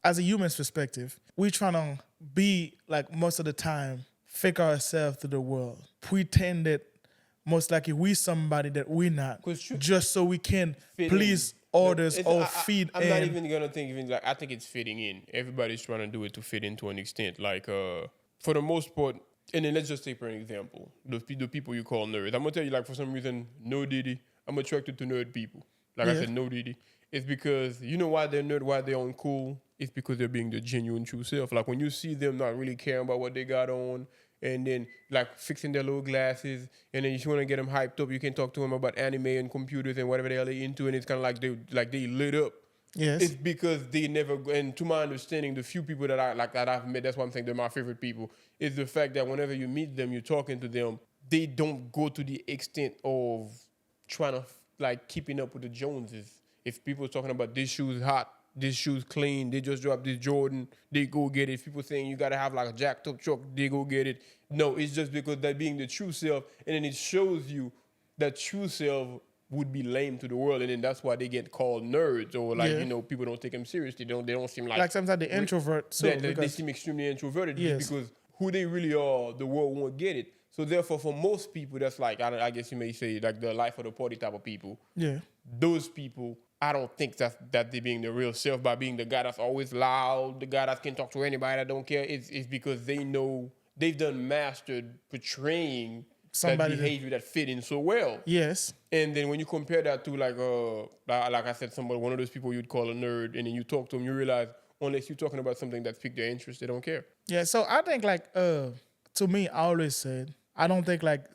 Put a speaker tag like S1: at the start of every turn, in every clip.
S1: as a human's perspective, we trying to be like most of the time, fake ourselves to the world, pretend that most likely we somebody that we're not, just so we can please others or feed
S2: I'm not even gonna think even like I think it's fitting in. Everybody's trying to do it to fit in to an extent. Like for the most part, and then let's just take for an example, the people you call nerds. I'm gonna tell you like for some reason, no Diddy, I'm attracted to nerd people. Like I said, no Diddy. It's because you know why they're nerd, why they're uncool. It's because they're being the genuine true self. Like when you see them not really caring about what they got on, and then like fixing their little glasses, and then you just want to get them hyped up. You can talk to them about anime and computers and whatever the hell they're into, and it's kind of like they lit up.
S1: Yes.
S2: It's because they never, and to my understanding, the few people that I've met, that's why I'm saying they're my favorite people, is the fact that whenever you meet them, you're talking to them, they don't go to the extent of trying to like keeping up with the Joneses. If people are talking about this shoe's hot, this shoe's clean, they just dropped this Jordan, they go get it. If people saying you gotta have like a jacked up truck, they go get it. No, it's just because they're being the true self, and then it shows you that true self would be lame to the world, and then that's why they get called nerds, or like people don't take them seriously. They don't seem like
S1: sometimes the introvert. So
S2: they seem extremely introverted because who they really are, the world won't get it. So therefore, for most people, that's like I guess you may say like the life of the party type of people.
S1: Yeah,
S2: those people, I don't think that they're being the real self by being the guy that's always loud, the guy that can talk to anybody that don't care. It's because they know they've done mastered portraying somebody that behavior that fit in so well.
S1: Yes.
S2: And then when you compare that to like I said, one of those people you'd call a nerd, and then you talk to them, you realize unless you're talking about something that piques their interest, they don't care.
S1: Yeah. So I think like to me, I always said I don't think like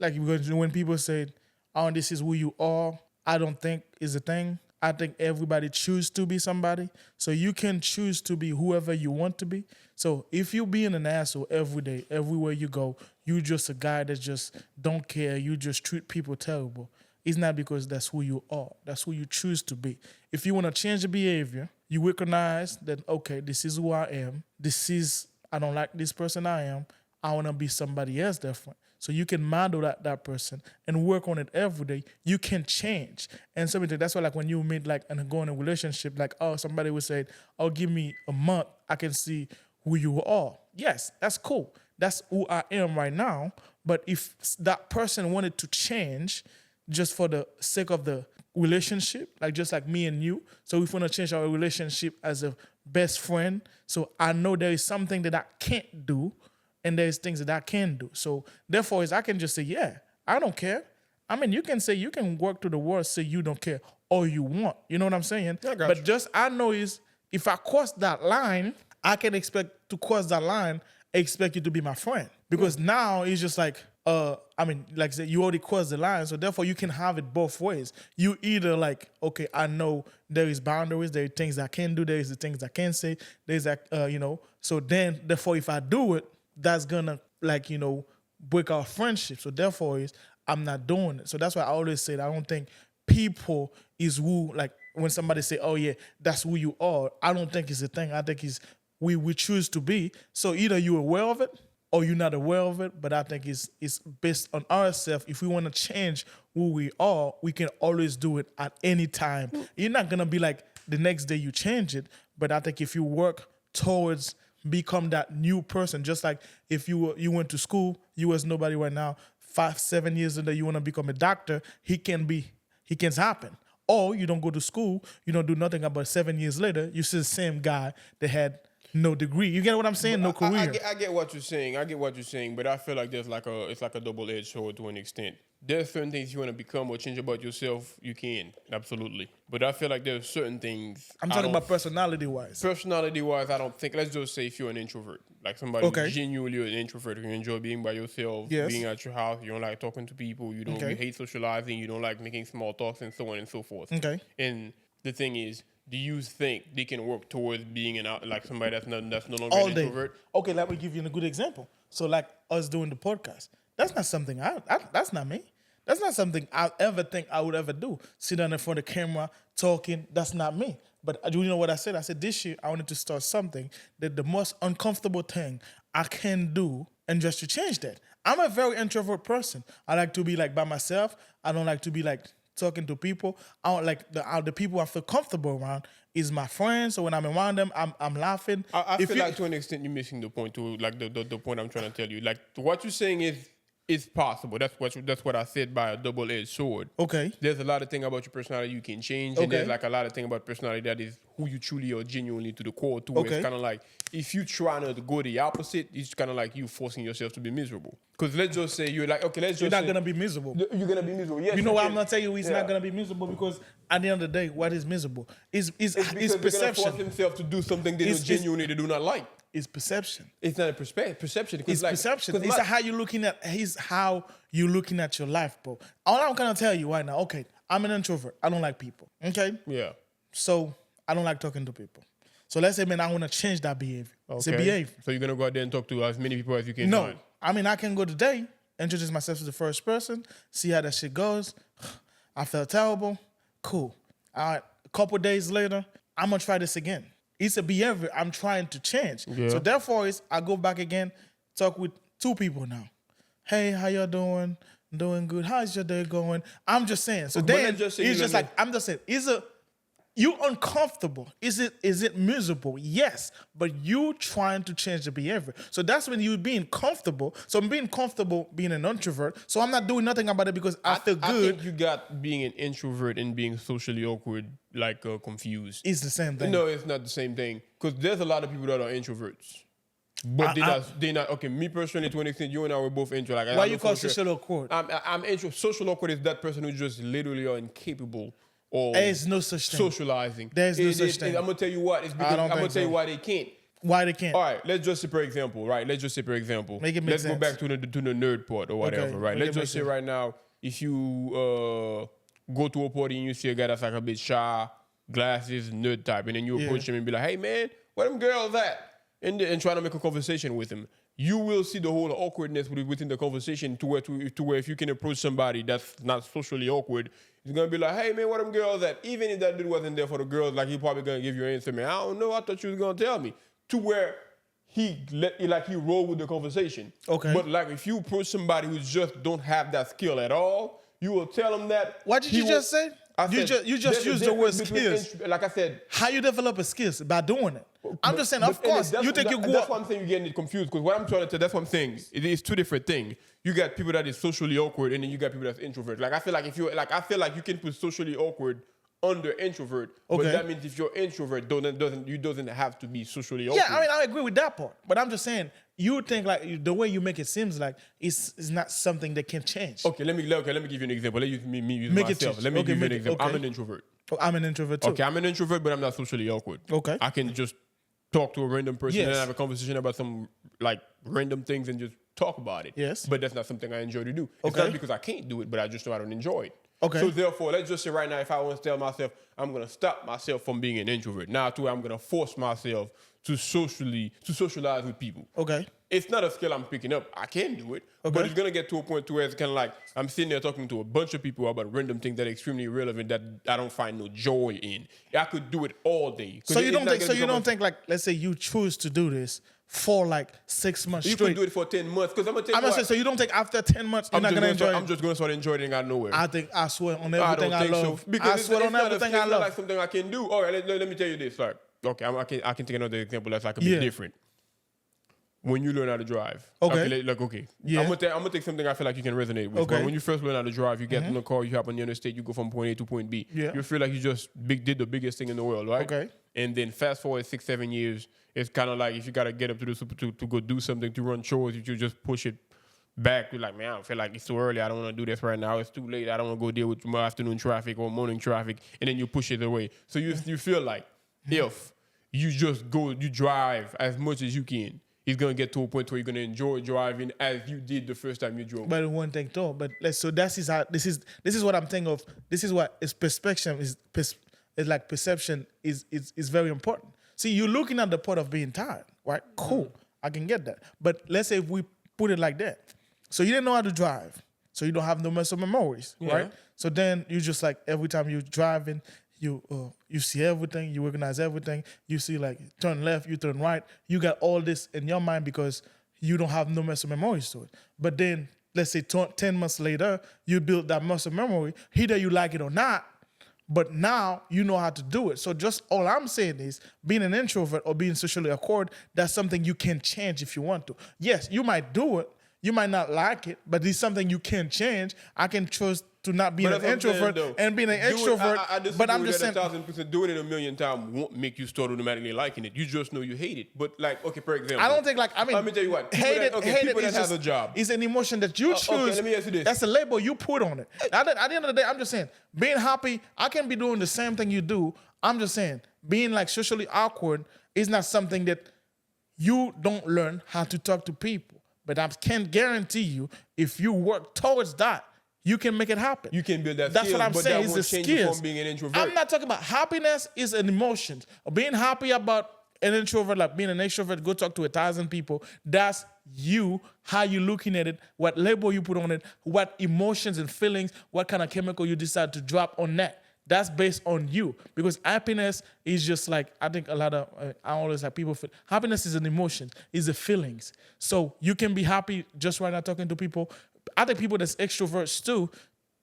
S1: when people say, "Oh, this is who you are," I don't think is a thing. I think everybody choose to be somebody. So you can choose to be whoever you want to be. So if you being an asshole every day, everywhere you go, you just a guy that just don't care. You just treat people terrible. It's not because that's who you are. That's who you choose to be. If you want to change the behavior, you recognize that, okay, this is who I am. I don't like this person I am. I want to be somebody else different. So you can model that person and work on it every day. You can change. And so that's why like when you meet like and go in a relationship, like, oh, somebody would say, oh, give me a month, I can see who you are. Yes, that's cool. That's who I am right now. But if that person wanted to change just for the sake of the relationship, like just like me and you, so if we want to change our relationship as a best friend, so I know there is something that I can't do, and there's things that I can do. So therefore, I can just say, yeah, I don't care. I mean, you can say, you can work to the world, say you don't care all you want. You know what I'm saying? But just I know is if I cross that line, I can expect to cross that line, expect you to be my friend. Because now it's just like, like I said, you already crossed the line. So therefore, you can have it both ways. You either like, okay, I know there is boundaries, there are things I can do, there is the things I can say, there's that, so then therefore, if I do it, that's gonna break our friendship. So therefore I'm not doing it. So that's why I always say that I don't think people is who, like when somebody say, oh yeah, that's who you are, I don't think it's a thing. I think it's we choose to be. So either you're aware of it or you're not aware of it, but I think it's based on ourselves. If we want to change who we are, we can always do it at any time. You're not gonna be like the next day you change it, but I think if you work towards become that new person, just like if you went to school, you was nobody right now, 5-7 years later you want to become a doctor, he can happen. Or you don't go to school, you don't do nothing about 7 years later, you're still the same guy that had no degree. You get what I'm saying? No career.
S2: I get what you're saying. But I feel like it's like a double-edged sword to an extent. There's certain things you want to become or change about yourself, you can, absolutely. But I feel like there's certain things.
S1: I'm talking about personality-wise.
S2: Personality-wise, I don't think. Let's just say if you're an introvert, like somebody who's genuinely an introvert, you enjoy being by yourself, being at your house, you don't like talking to people, you hate socializing, you don't like making small talks, and so on and so forth.
S1: Okay.
S2: And the thing is, do you think they can work towards being somebody that's no longer
S1: all
S2: an
S1: day.
S2: introvert?
S1: Okay, let me give you a good example. So like us doing the podcast, that's not something that's not me. That's not something I ever think I would ever do. Sit down in front of the camera talking, that's not me. But do you know what I said? I said this year I wanted to start something that the most uncomfortable thing I can do and just to change that. I'm a very introvert person. I like to be like by myself. I don't like to be like talking to people. I don't like the people I feel comfortable around is my friends. So when I'm around them, I'm laughing.
S2: I feel like to an extent you're missing the point too. Like the point I'm trying to tell you. Like what you're saying is possible. That's what I said by a double-edged sword.
S1: Okay.
S2: There's a lot of things about your personality you can change, and there's like a lot of things about personality that is who you truly are genuinely to the core too.
S1: Okay.
S2: It's kind of like if you try to go the opposite, it's kind of like you forcing yourself to be miserable. Because let's just say you're like, okay, let's just
S1: You're not
S2: say,
S1: gonna be miserable.
S2: You're gonna be miserable. Yes,
S1: You know why I'm
S2: can.
S1: gonna tell you he's not gonna be miserable because at the end of the day, what is miserable is
S2: It's because they're gonna
S1: perception.
S2: force themselves to do something they genuinely do not like.
S1: It's perception.
S2: It's not a perception.
S1: It's perception. It's how you're looking at. How you're looking at your life, bro. All I'm gonna tell you right now. Okay, I'm an introvert. I don't like people. Okay.
S2: Yeah.
S1: So I don't like talking to people. So let's say, man, I want to change that behavior. It's a
S2: Okay.
S1: behavior.
S2: So you're gonna go out there and talk to as many people as you can.
S1: No,
S2: find.
S1: I mean I can go today, introduce myself to the first person, see how that shit goes. I felt terrible. Cool. All right. A couple days later, I'm gonna try this again. It's a behavior I'm trying to change.
S2: Yeah.
S1: So therefore, I go back again, talk with two people now. Hey, how y'all doing? Doing good. How's your day going? I'm just saying. So
S2: But
S1: then
S2: let's just say
S1: it's
S2: you
S1: just
S2: don't
S1: like I'm just saying. You uncomfortable? Is it miserable? Yes, but you trying to change the behavior. So that's when you being comfortable. So I'm being comfortable being an introvert. So I'm not doing nothing about it because I feel
S2: I
S1: good.
S2: think you got being an introvert and being socially awkward like confused.
S1: It's the same thing.
S2: No, it's not the same thing. Because there's a lot of people that are introverts. But they're not. Okay, me personally, to an extent, you and I were both intro. Like,
S1: Why you call social awkward?
S2: I'm intro. Social awkward is that person who just literally are incapable of
S1: There is no such thing.
S2: socializing.
S1: There's no such thing.
S2: I'm gonna tell you what. It's because I'm gonna tell you why they can't.
S1: Why they can't?
S2: All right, let's just say for example, right? Let's just say for example.
S1: Make it make
S2: let's
S1: sense.
S2: go back to the nerd part or whatever,
S1: Okay,
S2: right?
S1: make
S2: Let's
S1: it
S2: just
S1: make
S2: say
S1: sense.
S2: right now, if you go to a party and you see a guy that's like a bit shy, glasses, nerd type, and then you approach him and be like, "Hey man, where them girls at?" And try to make a conversation with him. You will see the whole awkwardness within the conversation to where if you can approach somebody that's not socially awkward, he's gonna be like, "Hey man, where them girls at?" Even if that dude wasn't there for the girls, like he probably gonna give you an answer, man. I don't know. I thought you was gonna tell me. To where he roll with the conversation.
S1: Okay.
S2: But like if you approach somebody who just don't have that skill at all, you will tell him that.
S1: What did you just say? You just
S2: there's a
S1: used the word
S2: difference between
S1: skills.
S2: like I said.
S1: How you develop a skills? By doing it. I'm just saying, of
S2: But-
S1: course,
S2: and
S1: you think you go
S2: That's
S1: up.
S2: why I'm saying you're getting it confused. Because what I'm trying to tell, that's what I'm saying. It is two different things. You got people that is socially awkward, and then you got people that's introvert. Like I feel like I feel like you can put socially awkward under introvert, but
S1: Okay.
S2: that means if you're introvert, doesn't have to be socially awkward.
S1: Yeah, I mean, I agree with that part. But I'm just saying, you think like the way you make it seems like it's not something that can change.
S2: Okay, let me give you an example. Let me use
S1: Make it
S2: myself.
S1: change.
S2: Let me
S1: Okay,
S2: give you an
S1: make it-
S2: example. I'm
S1: okay.
S2: an introvert.
S1: Oh, I'm an introvert too.
S2: Okay, I'm an introvert, but I'm not socially awkward.
S1: Okay.
S2: I can just talk to a random person
S1: Yes.
S2: and have a conversation about some like random things and just talk about it.
S1: Yes.
S2: But that's not something I enjoy to do. It's
S1: Okay.
S2: not because I can't do it, but I just know I don't enjoy it.
S1: Okay.
S2: So therefore, let's just say right now, if I want to tell myself, I'm gonna stop myself from being an introvert. Now to where I'm gonna force myself to socialize with people.
S1: Okay.
S2: It's not a skill I'm picking up. I can do it, but
S1: Okay.
S2: it's gonna get to a point to where it's kind of like I'm sitting there talking to a bunch of people about random things that are extremely irrelevant that I don't find no joy in. I could do it all day.
S1: So you don't think like, let's say you choose to do this for like 6 months
S2: you
S1: straight.
S2: can do it for 10 months because I'm gonna tell you
S1: I'm gonna say,
S2: what,
S1: so you don't think after 10 months you're not gonna enjoy
S2: I'm
S1: it?
S2: just gonna start enjoying it and out nowhere.
S1: I swear on
S2: I
S1: everything
S2: don't
S1: I
S2: think
S1: love.
S2: so because
S1: I swear
S2: it's
S1: on
S2: not a
S1: everything
S2: skill,
S1: I
S2: it's not
S1: love.
S2: like something I can do. All right, let me tell you this. Like, okay, I can take another example that's like a bit
S1: Yeah.
S2: different. When you learn how to drive,
S1: Okay.
S2: okay,
S1: Yeah.
S2: I'm gonna take something I feel like you can resonate with.
S1: Okay.
S2: When you first learn how to drive, you get in the car, you hop on the interstate, you go from point A to point B.
S1: Yeah.
S2: You feel like you just did the biggest thing in the world, right?
S1: Okay.
S2: And then fast forward 6-7 years, it's kind of like if you gotta get up to the super to go do something to run chores, you just push it back. You're like, man, I don't feel like it's too early. I don't want to do this right now. It's too late. I don't want to go deal with my afternoon traffic or morning traffic. And then you push it away. So you feel like if you just go, you drive as much as you can, it's gonna get to a point where you're gonna enjoy driving as you did the first time you drove.
S1: But one thing too. But so this is what I'm thinking of. This is what is perspective is like perception is very important. See, you're looking at the part of being tired, right? Cool, I can get that. But let's say if we put it like that. So you didn't know how to drive, so you don't have no muscle memories, right? So then you just like every time you're driving, you see everything, you recognize everything. You see like turn left, you turn right. You got all this in your mind because you don't have no muscle memories to it. But then let's say 10 months later, you build that muscle memory, either you like it or not, but now you know how to do it. So just all I'm saying is being an introvert or being socially awkward, that's something you can change if you want to. Yes, you might do it. You might not like it, but it's something you can change. I can choose to not be an introvert and being an extrovert. But I'm just saying,
S2: 1,000% doing it a million times won't make you start automatically liking it. You just know you hate it. But like, okay, for example,
S1: I don't think like, I mean,
S2: let me tell you what.
S1: People
S2: that have a job.
S1: It's an emotion that you choose.
S2: Okay, let me ask you this.
S1: That's a label you put on it. At the end of the day, I'm just saying, being happy, I can be doing the same thing you do. I'm just saying, being like socially awkward is not something that you don't learn how to talk to people. But I can guarantee you, if you work towards that, you can make it happen.
S2: You can build that
S1: That's
S2: skill,
S1: what I'm
S2: but
S1: saying.
S2: that
S1: It's
S2: won't
S1: the
S2: change you
S1: skills.
S2: from being an introvert.
S1: I'm not talking about happiness is an emotion. Being happy about an introvert, like being an extrovert, go talk to 1,000 people. That's you, how you looking at it, what label you put on it, what emotions and feelings, what kind of chemical you decide to drop on that. That's based on you, because happiness is just like, I think a lot of, I always have people feel, happiness is an emotion, is the feelings. So you can be happy just right now talking to people. I think people that's extroverts too,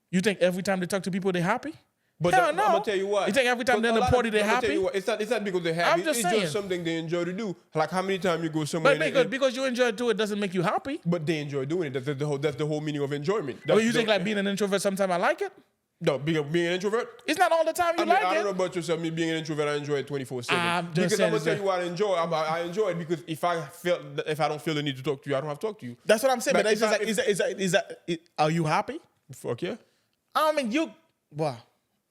S1: you think every time they talk to people, they're happy?
S2: But
S1: Hell
S2: I'm
S1: no.
S2: gonna tell you what.
S1: You think every time they're in the party, they're happy?
S2: It's not because they're happy.
S1: I'm just
S2: it's
S1: saying.
S2: just something they enjoy to do. Like how many times you go somewhere
S1: But because you enjoy it too, it doesn't make you happy.
S2: but they enjoy doing it. That's the whole meaning of enjoyment.
S1: Or you think like being an introvert, sometimes I like it?
S2: No, being an introvert?
S1: It's not all the time you like
S2: I don't
S1: it.
S2: know about yourself. Me being an introvert, I enjoy it 24/7.
S1: I'm just
S2: Because
S1: saying
S2: I'm gonna
S1: it's
S2: tell you what I enjoy. I enjoy it because if I don't feel the need to talk to you, I don't have to talk to you.
S1: That's what I'm saying.
S2: But
S1: But it's like, are you happy?
S2: Fuck yeah.
S1: I mean, wow.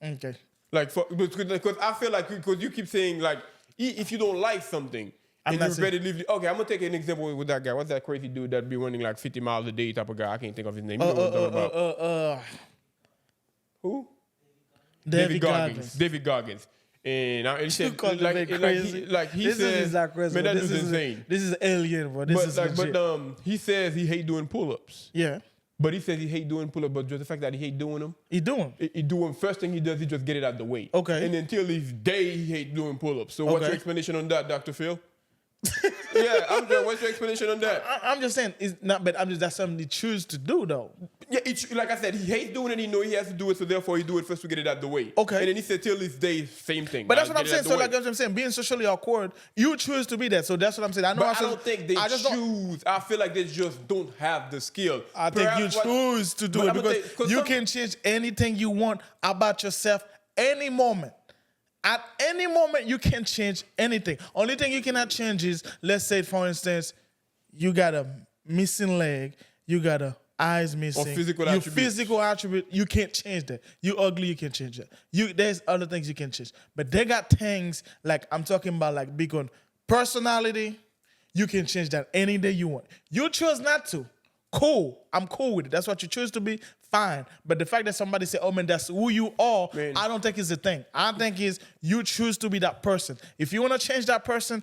S1: Okay.
S2: Like because I feel like because you keep saying like if you don't like something
S1: I'm
S2: and
S1: not
S2: you
S1: saying-
S2: repetitively. Okay, I'm gonna take an example with that guy. What's that crazy dude that be running like 50 miles a day type of guy? I can't think of his name. You know what I'm talking about? Who?
S1: David Goggins.
S2: David Goggins. And he said,
S1: called him crazy.
S2: he
S1: This
S2: says,
S1: is not crazy.
S2: man, that
S1: This
S2: dude's
S1: is
S2: insane.
S1: This is alien, bro. This is legit.
S2: But he says he hate doing pull-ups.
S1: Yeah,
S2: But he says he hate doing pull-ups, but just the fact that he hate doing them,
S1: he doing.
S2: he do them. First thing he does, he just get it out the way.
S1: Okay.
S2: And until his day, he hate doing pull-ups. So what's
S1: Okay.
S2: your explanation on that, Dr. Phil? Yeah, I'm just, what's your explanation on that?
S1: I'm just saying it's not, but that's something he choose to do though.
S2: Yeah, like I said, he hates doing it. He know he has to do it, so therefore he do it first to get it out the way.
S1: Okay.
S2: And then he said till this day, same thing.
S1: But that's what I'm
S2: Get it
S1: saying.
S2: out the
S1: So
S2: way.
S1: like that's what I'm saying, being socially awkward, you choose to be that. So that's what I'm saying. I know.
S2: But I don't think they
S1: just don't-
S2: choose. I feel like they just don't have the skill.
S1: I think you
S2: Perhaps what-
S1: choose to do
S2: But
S1: it
S2: I'ma tell you,
S1: because you can change anything you want about yourself any moment. At any moment, you can change anything. Only thing you cannot change is, let's say, for instance, you got a missing leg, you got a eyes missing,
S2: physical
S1: your
S2: attributes.
S1: physical attribute, you can't change that. You ugly, you can change that. There's other things you can change, but they got things like I'm talking about, like big on personality. You can change that any day you want. You choose not to. Cool. I'm cool with it. That's what you choose to be. Fine. But the fact that somebody say, "Oh man, that's who you are,"
S2: Man.
S1: I don't think it's a thing. I think is you choose to be that person. If you want to change that person,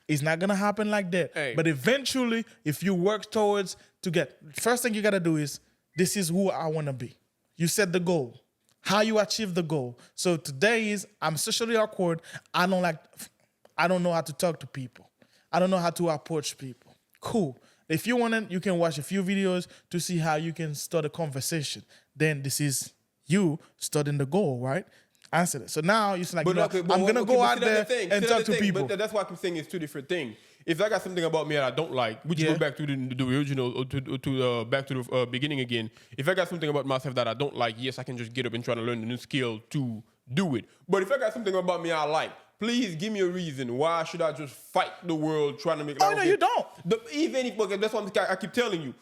S1: it's not gonna happen like that.
S2: Hey.
S1: But eventually, if you work towards to get, first thing you gotta do is, this is who I want to be. You set the goal. How you achieve the goal. So today is I'm socially awkward. I don't know how to talk to people. I don't know how to approach people. Cool. If you want it, you can watch a few videos to see how you can start a conversation. Then this is you starting the goal, right? Answer it. So now you're like, I'm going to go out there and talk to people.
S2: But that's why I'm saying it's two different things. If I got something about me that I don't like, which
S1: Yeah.
S2: go back to the original, or back to the beginning again. If I got something about myself that I don't like, yes, I can just get up and try to learn the new skill to do it. But if I got something about me I like, please give me a reason. Why should I just fight the world trying to make?
S1: Oh, no, you don't.
S2: Even if, okay, that's what I keep telling you.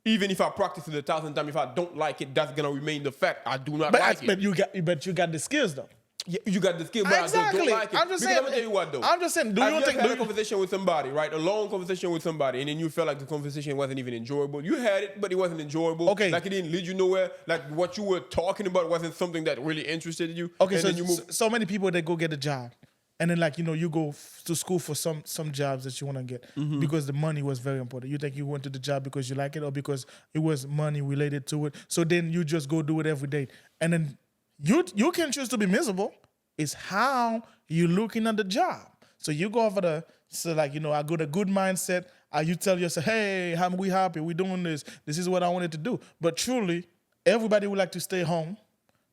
S2: Even if I practice it 1,000 times, if I don't like it, that's gonna remain the fact. I do not like it.
S1: But you got the skills though.
S2: Yeah, you got the skill, but I
S1: Exactly.
S2: don't like it.
S1: I'm just
S2: Because
S1: saying-
S2: I'm gonna tell you what though.
S1: I'm just saying, do
S2: Have
S1: you
S2: you
S1: think-
S2: ever had a conversation with somebody, right? A long conversation with somebody, and then you felt like the conversation wasn't even enjoyable. You had it, but it wasn't enjoyable.
S1: Okay.
S2: Like it didn't lead you nowhere. Like what you were talking about wasn't something that really interested you.
S1: Okay,
S2: and
S1: so
S2: then you move.
S1: so many people that go get a job, and then you go to school for some jobs that you want to get
S2: Mm-hmm.
S1: because the money was very important. You think you went to the job because you like it or because it was money related to it. So then you just go do it every day, and then you can choose to be miserable. It's how you looking at the job. So you go over I go to good mindset. You tell yourself, hey, we happy, we doing this. This is what I wanted to do. But truly, everybody would like to stay home,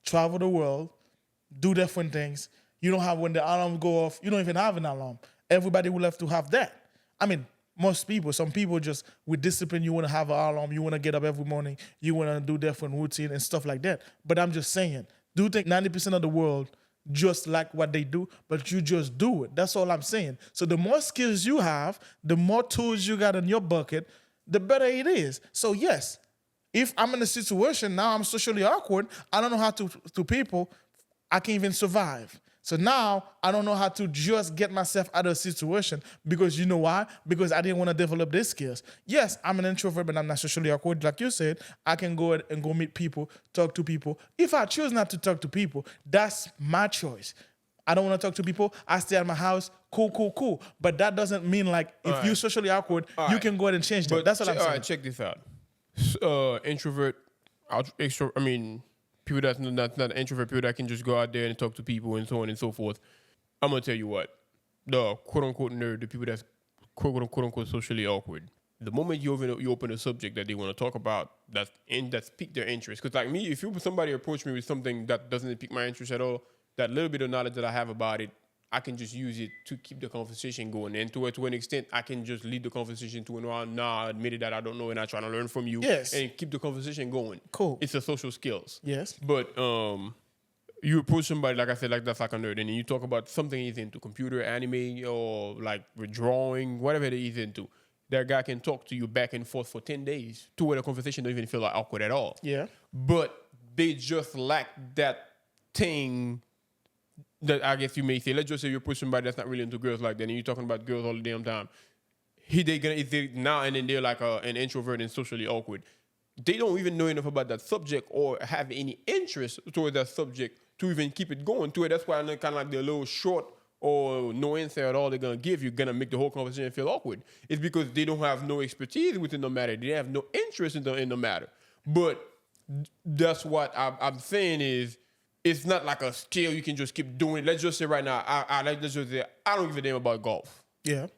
S1: travel the world, do different things. You don't have when the alarm go off. You don't even have an alarm. Everybody will have to have that. I mean, most people, some people just with discipline, you want to have an alarm, you want to get up every morning, you want to do different routine and stuff like that. But I'm just saying, do you think 90% of the world just like what they do, but you just do it? That's all I'm saying. So the more skills you have, the more tools you got in your bucket, the better it is. So yes, if I'm in a situation now, I'm socially awkward, I don't know how to people, I can't even survive. So now I don't know how to just get myself out of a situation because you know why? Because I didn't want to develop these skills. Yes, I'm an introvert, but I'm not socially awkward. Like you said, I can go and go meet people, talk to people. If I choose not to talk to people, that's my choice. I don't want to talk to people. I stay at my house. Cool. But that doesn't mean like if you're socially awkward, you can go ahead and change that.
S2: But
S1: That's what I'm saying.
S2: All right, check this out. Introvert, people that's not introvert, people that can just go out there and talk to people and so on and so forth. I'm gonna tell you what, the quote unquote nerd, the people that's quote unquote socially awkward. The moment you open a subject that they want to talk about, that's pique their interest. Because like me, if somebody approach me with something that doesn't pique my interest at all, that little bit of knowledge that I have about it, I can just use it to keep the conversation going. And to an extent, I can just lead the conversation to I admitted that I don't know and I'm trying to learn from you.
S1: Yes.
S2: And keep the conversation going.
S1: Cool.
S2: It's a social skills.
S1: Yes.
S2: But you approach somebody, like I said, like that's like a nerd, and then you talk about something he's into, computer, anime, or like with drawing, whatever he's into. That guy can talk to you back and forth for 10 days to where the conversation don't even feel like awkward at all.
S1: Yeah.
S2: But they just lack that thing that I guess you may say. Let's just say you approach somebody that's not really into girls like that, and you're talking about girls all the damn time. Now and then they're like an introvert and socially awkward. They don't even know enough about that subject or have any interest toward that subject to even keep it going to it. That's why kind of like the little short or no answer at all they're gonna give you gonna make the whole conversation feel awkward. It's because they don't have no expertise within the matter. They have no interest in the matter. But that's what I'm saying is, it's not like a skill you can just keep doing. Let's just say right now, let's just say I don't give a damn about golf.
S1: Yeah.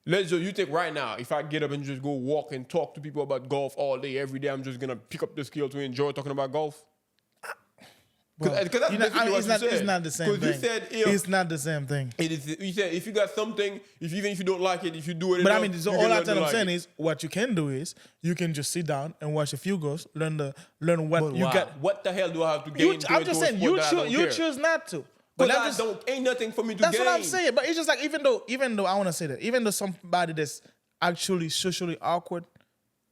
S2: You think right now, if I get up and just go walk and talk to people about golf all day, every day, I'm just gonna pick up the skill to enjoy talking about golf?
S1: Well,
S2: Because
S1: it's not the same thing.
S2: You said
S1: it's not the same thing.
S2: It is. You said if you got something, even if you don't like it, if you do it,
S1: But
S2: enough,
S1: I mean, so all I'm saying is, what you can do is you can just sit down and watch a few goals, learn what you got.
S2: What the hell do I have to gain?
S1: I'm just saying you choose not to.
S2: But ain't nothing for me to gain.
S1: That's what I'm saying. But it's just like even though I want to say that, even though somebody that's actually socially awkward,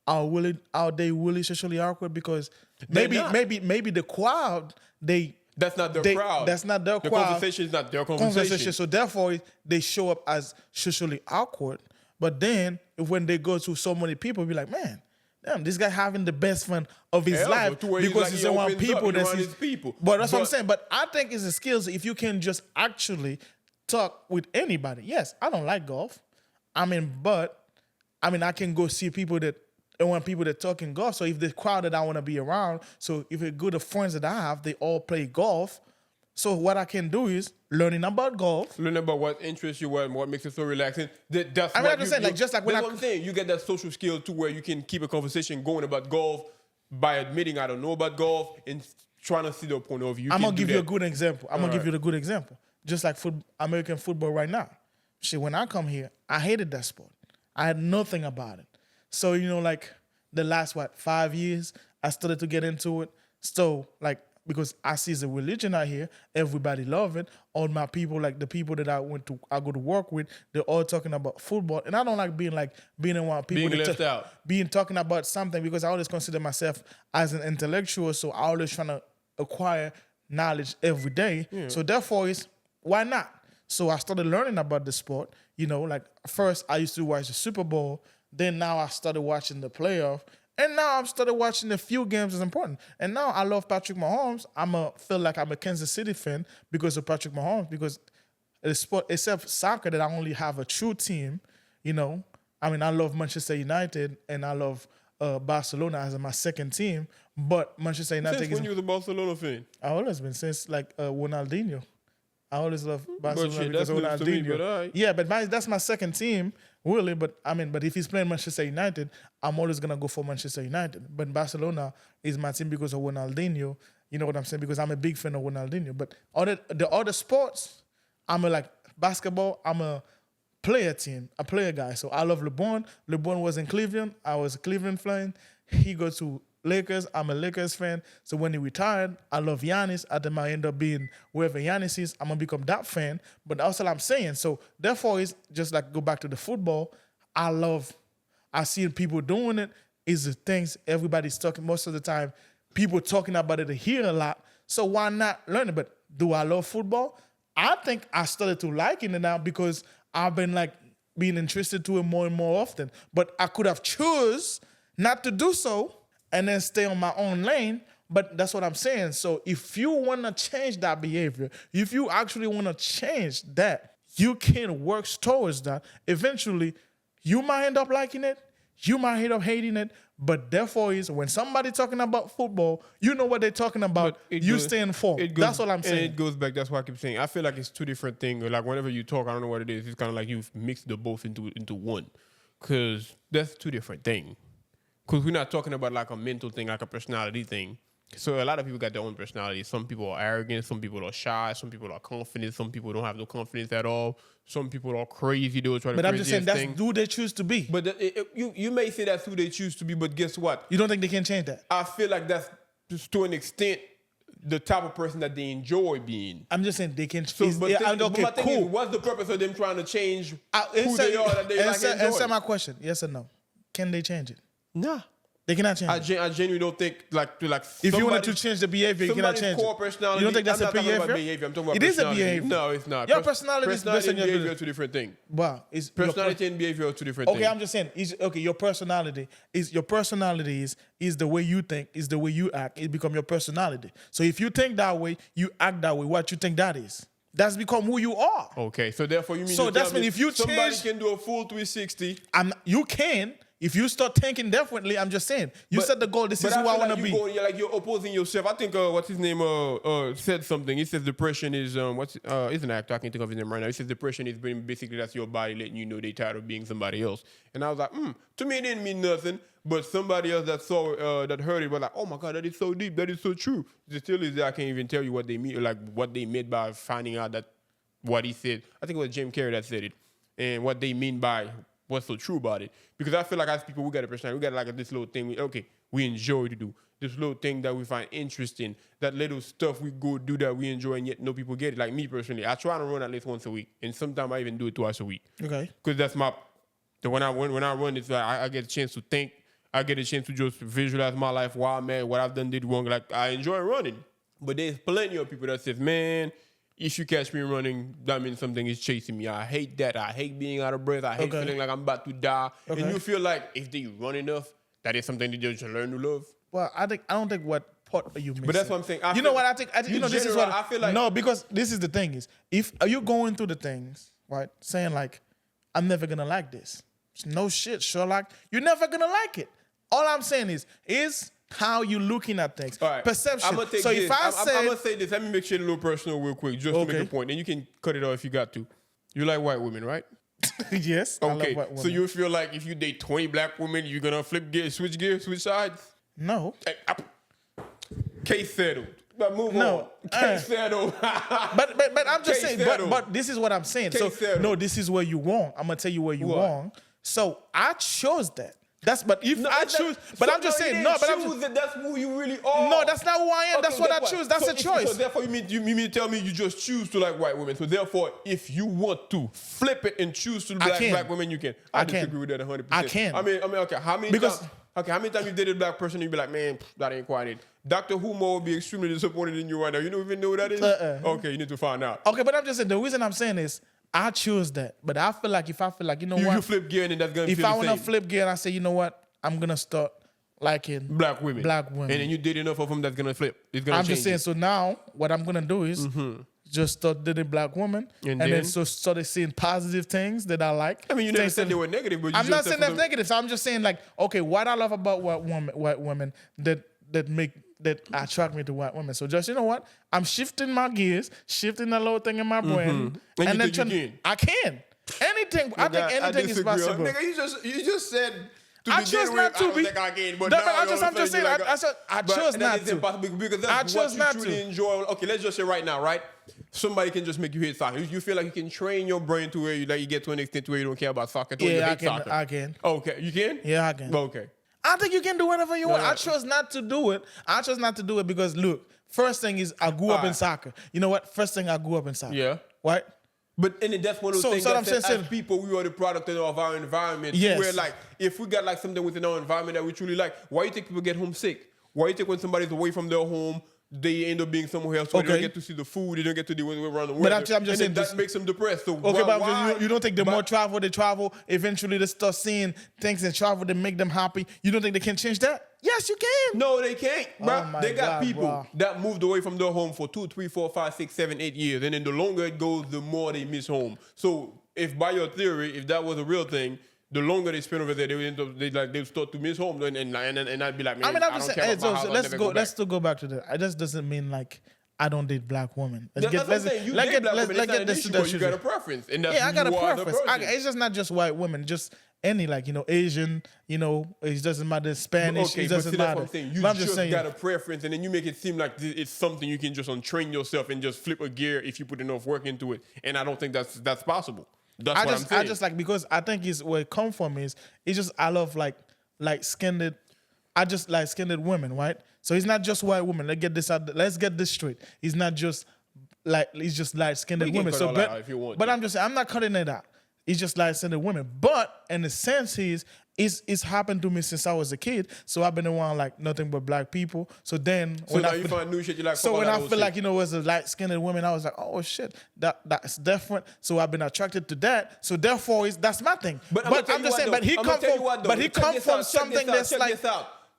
S1: are they really socially awkward? Because maybe the crowd
S2: that's not their crowd.
S1: That's not their crowd.
S2: The conversation is not their conversation.
S1: So therefore, they show up as socially awkward. But then when they go to so many people, be like, man, damn, this guy having the best fun of his life because he's around people. But that's what I'm saying. But I think it's a skill if you can just actually talk with anybody. Yes, I don't like golf. I can go see people that. And when people that talk in golf, so if the crowd that I want to be around, so if a good of friends that I have, they all play golf. So what I can do is learning about golf.
S2: Learn about what interests you, what makes it so relaxing. That's
S1: I'm just saying, that's what I'm
S2: saying. You get that social skill too, where you can keep a conversation going about golf by admitting I don't know about golf and trying to see the point of view.
S1: I'm gonna give you a good example. Just like American football right now. Shit, when I come here, I hated that sport. I had nothing about it. So, like the last, 5 years, I started to get into it. So, because I see the religion out here, everybody love it. All my people, like the people that I go to work with, they're all talking about football. And I don't like being around people.
S2: Being left out.
S1: Talking about something because I always consider myself as an intellectual. So I always trying to acquire knowledge every day. Yeah. So therefore, why not? So I started learning about the sport. First I used to watch the Super Bowl. Then now I started watching the playoff. And now I've started watching a few games is important. And now I love Patrick Mahomes. Feel like I'm a Kansas City fan because of Patrick Mahomes. Because the sport, except soccer, that I only have a true team. I love Manchester United and I love Barcelona as my second team. But Manchester United
S2: Since when you was a Barcelona fan?
S1: I've always been since Ronaldinho. I always love
S2: But
S1: Barcelona
S2: shit,
S1: because
S2: that's
S1: of
S2: news to me,
S1: Ronaldinho.
S2: but alright.
S1: Yeah, but that's my second team, really. But I mean, but if he's playing Manchester United, I'm always gonna go for Manchester United. But Barcelona is my team because of Ronaldinho. You know what I'm saying? Because I'm a big fan of Ronaldinho. But the other sports, I'm a like basketball. I'm a player team, a player guy. So I love LeBron. LeBron was in Cleveland. I was a Cleveland fan. He goes to Lakers. I'm a Lakers fan. So when he retired, I love Giannis. I think I end up being wherever Giannis is, I'm gonna become that fan. But that's what I'm saying. So therefore, it's just like go back to the football. I see people doing it. Is the things everybody's talking most of the time. People talking about it here a lot. So why not learn it? But do I love football? I think I started to liking it now because I've been like being interested to it more and more often. But I could have chose not to do so and then stay on my own lane. But that's what I'm saying. So if you want to change that behavior, if you actually want to change that, you can work towards that. Eventually, you might end up liking it. You might end up hating it. But therefore, is when somebody talking about football, you know what they're talking about. You stay informed. That's what I'm saying.
S2: And it goes back. That's why I keep saying. I feel like it's two different things. Like whenever you talk, I don't know what it is. It's kind of like you've mixed the both into one. Because that's two different things. Because we're not talking about like a mental thing, like a personality thing. So a lot of people got their own personality. Some people are arrogant. Some people are shy. Some people are confident. Some people don't have no confidence at all. Some people are crazy. They will try to.
S1: But I'm just saying that's who they choose to be.
S2: But you may say that's who they choose to be. But guess what?
S1: You don't think they can change that?
S2: I feel like that's just to an extent the type of person that they enjoy being.
S1: I'm just saying they can.
S2: So,
S1: okay,
S2: my thing
S1: cool.
S2: is, what's the purpose of them trying to change who they are that they like enjoy?
S1: Answer my question. Yes or no? Can they change it?
S2: Nah.
S1: They cannot change it.
S2: I genuinely don't think like
S1: if you wanted to change the behavior, you cannot change
S2: core
S1: it.
S2: personality.
S1: You don't think that's
S2: I'm
S1: a
S2: not talking about
S1: behavior?
S2: I'm talking about
S1: it is a
S2: personality.
S1: behavior.
S2: No, it's not.
S1: Your personality is based on your
S2: behavior are two different things.
S1: Wow,
S2: Personality and behavior are two different things.
S1: Okay, I'm just saying. Your personality is the way you think, is the way you act. It become your personality. So if you think that way, you act that way. What you think that is? That's become who you are.
S2: Okay, so therefore you mean
S1: so that's mean if you
S2: somebody
S1: change,
S2: can do a full 360.
S1: You can. If you start thinking differently, I'm just saying. You set the goal. This is who I want to be.
S2: You're opposing yourself. I think what's his name said something. He says depression is he's an actor. I can't think of his name right now. He says depression is basically that's your body letting you know they're tired of being somebody else. And I was like, to me it didn't mean nothing. But somebody else that saw that heard it was like, oh my God, that is so deep. That is so true. The still is there. I can't even tell you what they mean, like what they meant by finding out that what he said. I think it was Jim Carrey that said it, and what they mean by what's so true about it. Because I feel like as people, we got a personality. We got like this little thing we enjoy to do. This little thing that we find interesting. That little stuff we go do that we enjoy and yet no people get it. Like me personally, I try to run at least once a week. And sometimes I even do it twice a week.
S1: Okay.
S2: Because that's when I run, it's like I get a chance to think. I get a chance to just visualize my life, why I'm at, what I've did wrong. Like I enjoy running. But there's plenty of people that says, man, if you catch me running, that means something is chasing me. I hate that. I hate being out of breath. I hate feeling like I'm about to die. Okay. And you feel like if they run enough, that is something that you just learn to love.
S1: Well, I don't think what part are you missing.
S2: But that's what I'm saying.
S1: You know what I think? This is what
S2: I feel like.
S1: No, because this is the thing is, if are you going through the things, right? Saying like, I'm never gonna like this. No shit, Sherlock. You're never gonna like it. All I'm saying is how you looking at things. All right. Perception.
S2: I'm
S1: so
S2: this.
S1: if I'm
S2: gonna say this, let me make shit a little personal real quick, just to make a point. And you can cut it off if you got to. You like white women, right?
S1: Yes.
S2: Okay.
S1: I love white women.
S2: So you feel like if you date 20 black women, you're gonna switch gears, switch sides?
S1: No.
S2: Case settled. But move on. Case settled.
S1: but I'm just saying. But this is what I'm saying.
S2: Case settled.
S1: No, this is where you wrong. I'm gonna tell you where you wrong. So I chose that. I'm just saying
S2: that's who you really are.
S1: No, that's not who I am. That's what I choose. That's a choice.
S2: So therefore, you mean to tell me you just choose to like white women. So therefore, if you want to flip it and choose to like black women, you can. I disagree with that 100%.
S1: I can.
S2: I mean, okay. How many times you dated a black person and you be like, man, that ain't quite it. Dr. Humo will be extremely disappointed in you right now. You don't even know who that is? Okay, you need to find out.
S1: Okay, but I'm just saying, the reason I'm saying is, I choose that. But I feel like you know what?
S2: You flip gear and that's going to feel
S1: the same. If I want to flip gear and I say, you know what? I'm going to start liking
S2: black women.
S1: And
S2: then you did enough of them that's going to flip. It's going to change.
S1: I'm just saying, so now what I'm going to do is just start dating black women and then so started seeing positive things that I like.
S2: I mean, you never said they were negative, but
S1: I'm not saying they're negative. So I'm just saying like, okay, what I love about white women that make that attract me to white women. So just, you know what? I'm shifting my gears, shifting a little thing in my brain.
S2: And you
S1: then
S2: think you can?
S1: I can. Anything. I think anything is possible.
S2: Nigga, you just said to
S1: I
S2: begin
S1: chose
S2: with,
S1: not to
S2: I don't
S1: be.
S2: think I can. But
S1: No,
S2: now
S1: but
S2: all of a
S1: I'm just
S2: sudden
S1: saying,
S2: you're like,
S1: I
S2: but
S1: chose
S2: that
S1: not
S2: is
S1: to.
S2: impossible because
S1: I
S2: that's
S1: chose
S2: what
S1: not
S2: you truly
S1: to.
S2: enjoy. Okay, let's just say right now, right? Somebody can just make you hate soccer. You feel like you can train your brain to where you get to an extent where you don't care about soccer.
S1: Yeah, I can.
S2: Okay, you can?
S1: Yeah, I can.
S2: Okay.
S1: I think you can do whatever you want.
S2: Yeah.
S1: I chose not to do it. I chose not to do it because, look, first thing is I grew up in
S2: Alright.
S1: soccer. You know what? First thing, I grew up in soccer.
S2: Yeah.
S1: Right?
S2: But and that's one of those things
S1: so
S2: that
S1: I'm
S2: said,
S1: saying-
S2: as people, we are the product of our environment.
S1: Yes.
S2: Where like, if we got like something within our environment that we truly like, why you think people get homesick? Why you think when somebody's away from their home, they end up being somewhere else where they don't
S1: Okay.
S2: get to see the food, they don't get to do around the world.
S1: But I'm just saying
S2: and then
S1: this-
S2: that makes them depressed. So
S1: Okay,
S2: why,
S1: but you don't think the more travel they travel, eventually they start seeing things and travel that make them happy? You don't think they can change that? Yes, you can.
S2: No, they can't, bro.
S1: Oh my
S2: They got
S1: God,
S2: people
S1: bro.
S2: that moved away from their home for 2, 3, 4, 5, 6, 7, 8 years, and then the longer it goes, the more they miss home. So, if by your theory, if that was a real thing, the longer they spend over there, they would end up they start to miss home, and I'd be like, man,
S1: I mean, I'm
S2: I
S1: just
S2: don't
S1: saying.
S2: care
S1: Hey,
S2: about my house,
S1: so
S2: I'll
S1: let's
S2: never
S1: go.
S2: back.
S1: Let's still go back to that. It just doesn't mean like I don't date black women.
S2: That's what I'm saying. You date black women, it's not an issue, but you got a preference, and that's
S1: Yeah, I
S2: who
S1: got a
S2: you are as a
S1: preference.
S2: person.
S1: It's just not just white women, just any Asian. It doesn't matter Spanish.
S2: Okay,
S1: It
S2: but
S1: doesn't
S2: see, that's
S1: matter.
S2: what I'm saying. You
S1: But I'm
S2: just
S1: saying,
S2: got a preference, and then you make it seem like it's something you can just untrain yourself and just flip a gear if you put enough work into it. And I don't think that's possible. That's what I'm saying.
S1: I just like, because I think it's where it come from is it's just I love like skinned. I just like skinned women, right? So it's not just white women. Let's get this straight. It's not just it's just light skinned
S2: But you can
S1: women.
S2: cut
S1: So
S2: all that out if you want
S1: but
S2: to.
S1: I'm just saying I'm not cutting it out. It's just light skinned women. But in the sense it's happened to me since I was a kid. So I've been around like nothing but black people. So then
S2: So now you find new shit you like.
S1: so
S2: fuck
S1: when
S2: all
S1: I
S2: that old
S1: feel
S2: shit.
S1: like, as a light-skinned woman, I was like, oh shit, that's different. So I've been attracted to that. So therefore, that's my thing.
S2: But
S1: I'm just saying, but he come from something that's like,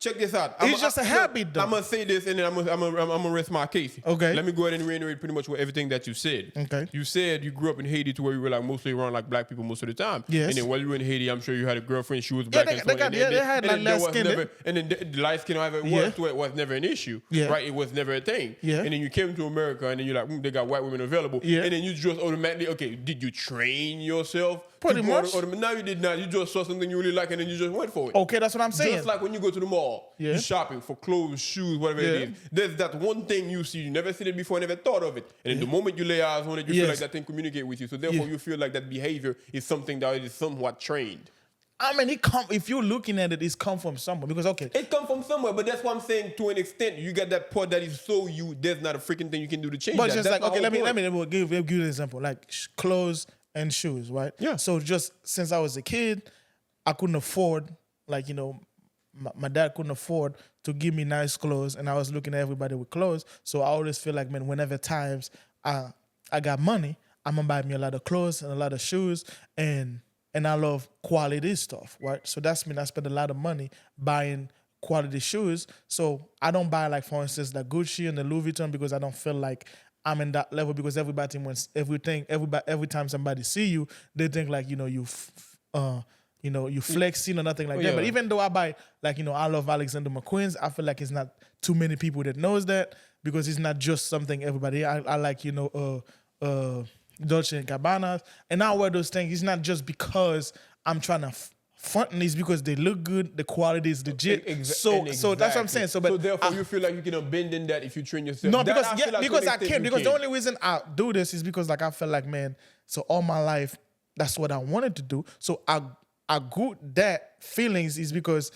S2: Check this out.
S1: It's just a habit, though.
S2: I'm gonna say this, and then I'm gonna rest my case.
S1: Okay.
S2: Let me go ahead and reiterate pretty much everything that you said.
S1: Okay.
S2: You said you grew up in Haiti to where you were like mostly around like black people most of the time.
S1: Yes.
S2: And then while you were in Haiti, I'm sure you had a girlfriend. She was black.
S1: they had like light skin.
S2: And then the light skin, however it
S1: Yeah.
S2: was, to it was never an issue.
S1: Yeah.
S2: Right. It was never a thing.
S1: Yeah.
S2: And then you came to America, and then you're like, they got white women available.
S1: Yeah.
S2: And then you just automatically, okay, did you train yourself?
S1: Pretty
S2: to go
S1: much.
S2: No, you did not. You just saw something you really like, and then you just went for it.
S1: Okay, that's what I'm saying.
S2: Just like when you go to the mall,
S1: Yeah.
S2: you're shopping for clothes, shoes, whatever
S1: Yeah.
S2: it is. There's that one thing you see, you never seen it before, never thought of it. And then the moment you lay eyes on it, you feel
S1: Yes.
S2: like that thing communicate with you. So therefore,
S1: Yeah.
S2: you feel like that behavior is something that is somewhat trained.
S1: I mean, if you're looking at it's come from somewhere. Because okay,
S2: It come from somewhere, but that's what I'm saying. To an extent, you got that part that is so you. There's not a freaking thing you can do to change
S1: but
S2: that.
S1: just
S2: That's
S1: like
S2: my
S1: okay,
S2: whole
S1: let me
S2: point.
S1: give you an example, like clothes and shoes, right?
S2: Yeah.
S1: So just since I was a kid, I couldn't afford, my dad couldn't afford to give me nice clothes, and I was looking at everybody with clothes. So I always feel like, man, whenever times I got money, I'm gonna buy me a lot of clothes and a lot of shoes, and I love quality stuff, right? So that's mean I spend a lot of money buying quality shoes. So I don't buy, like, for instance, the Gucci and the Louis Vuitton because I don't feel like I'm in that level, because everybody wants everything. Every time somebody see you, they think like, you flexing or nothing like that.
S2: Yeah.
S1: But even though I buy, I love Alexander McQueen's, I feel like it's not too many people that knows that, because it's not just something everybody. I like, Dolce and Gabbana, and I wear those things. It's not just because I'm trying to front, it's because they look good, the quality is legit. So that's what I'm saying. So
S2: therefore, you feel like you can abandon that if you train yourself.
S1: no,
S2: That
S1: because
S2: I feel like to
S1: because
S2: an
S1: I
S2: extent
S1: can't.
S2: you
S1: Because the
S2: can.
S1: only reason I do this is because I feel like, man. So all my life, that's what I wanted to do. So I grew that feelings is because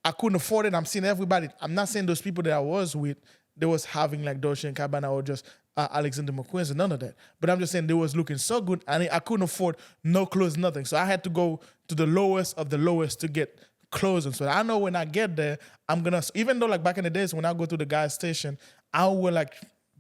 S1: I couldn't afford it. I'm seeing everybody. I'm not saying those people that I was with, they was having like Dolce and Gabbana or just Alexander McQueen's and none of that. But I'm just saying they was looking so good, and I couldn't afford no clothes, nothing. So I had to go to the lowest of the lowest to get clothes. And so I know when I get there, I'm gonna, even though like back in the days when I go to the gas station, I wear like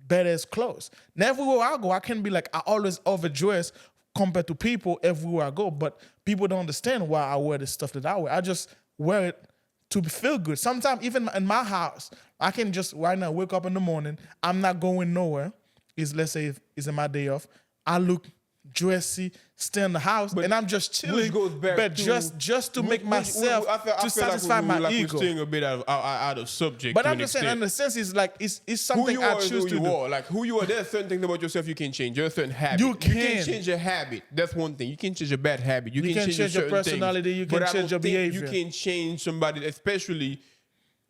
S1: badass clothes. Now everywhere I go, I can be like, I always overdress compared to people everywhere I go. But people don't understand why I wear the stuff that I wear. I just wear it to feel good. Sometimes even in my house, I can just right now wake up in the morning. I'm not going nowhere. Let's say if it's in my day off. I look dressy, stay in the house, and I'm just chilling.
S2: Which goes back
S1: but
S2: to,
S1: just to make myself to satisfy my ego.
S2: We're staying a bit out of subject.
S1: But I'm just saying, in the sense, it's like it's something I choose to do.
S2: Like who you are, there's certain things about yourself you can change. There's certain habits. You can change your habit. That's one thing. You can change a bad habit. You can change your personality.
S1: You can change your behavior.
S2: You can change somebody, especially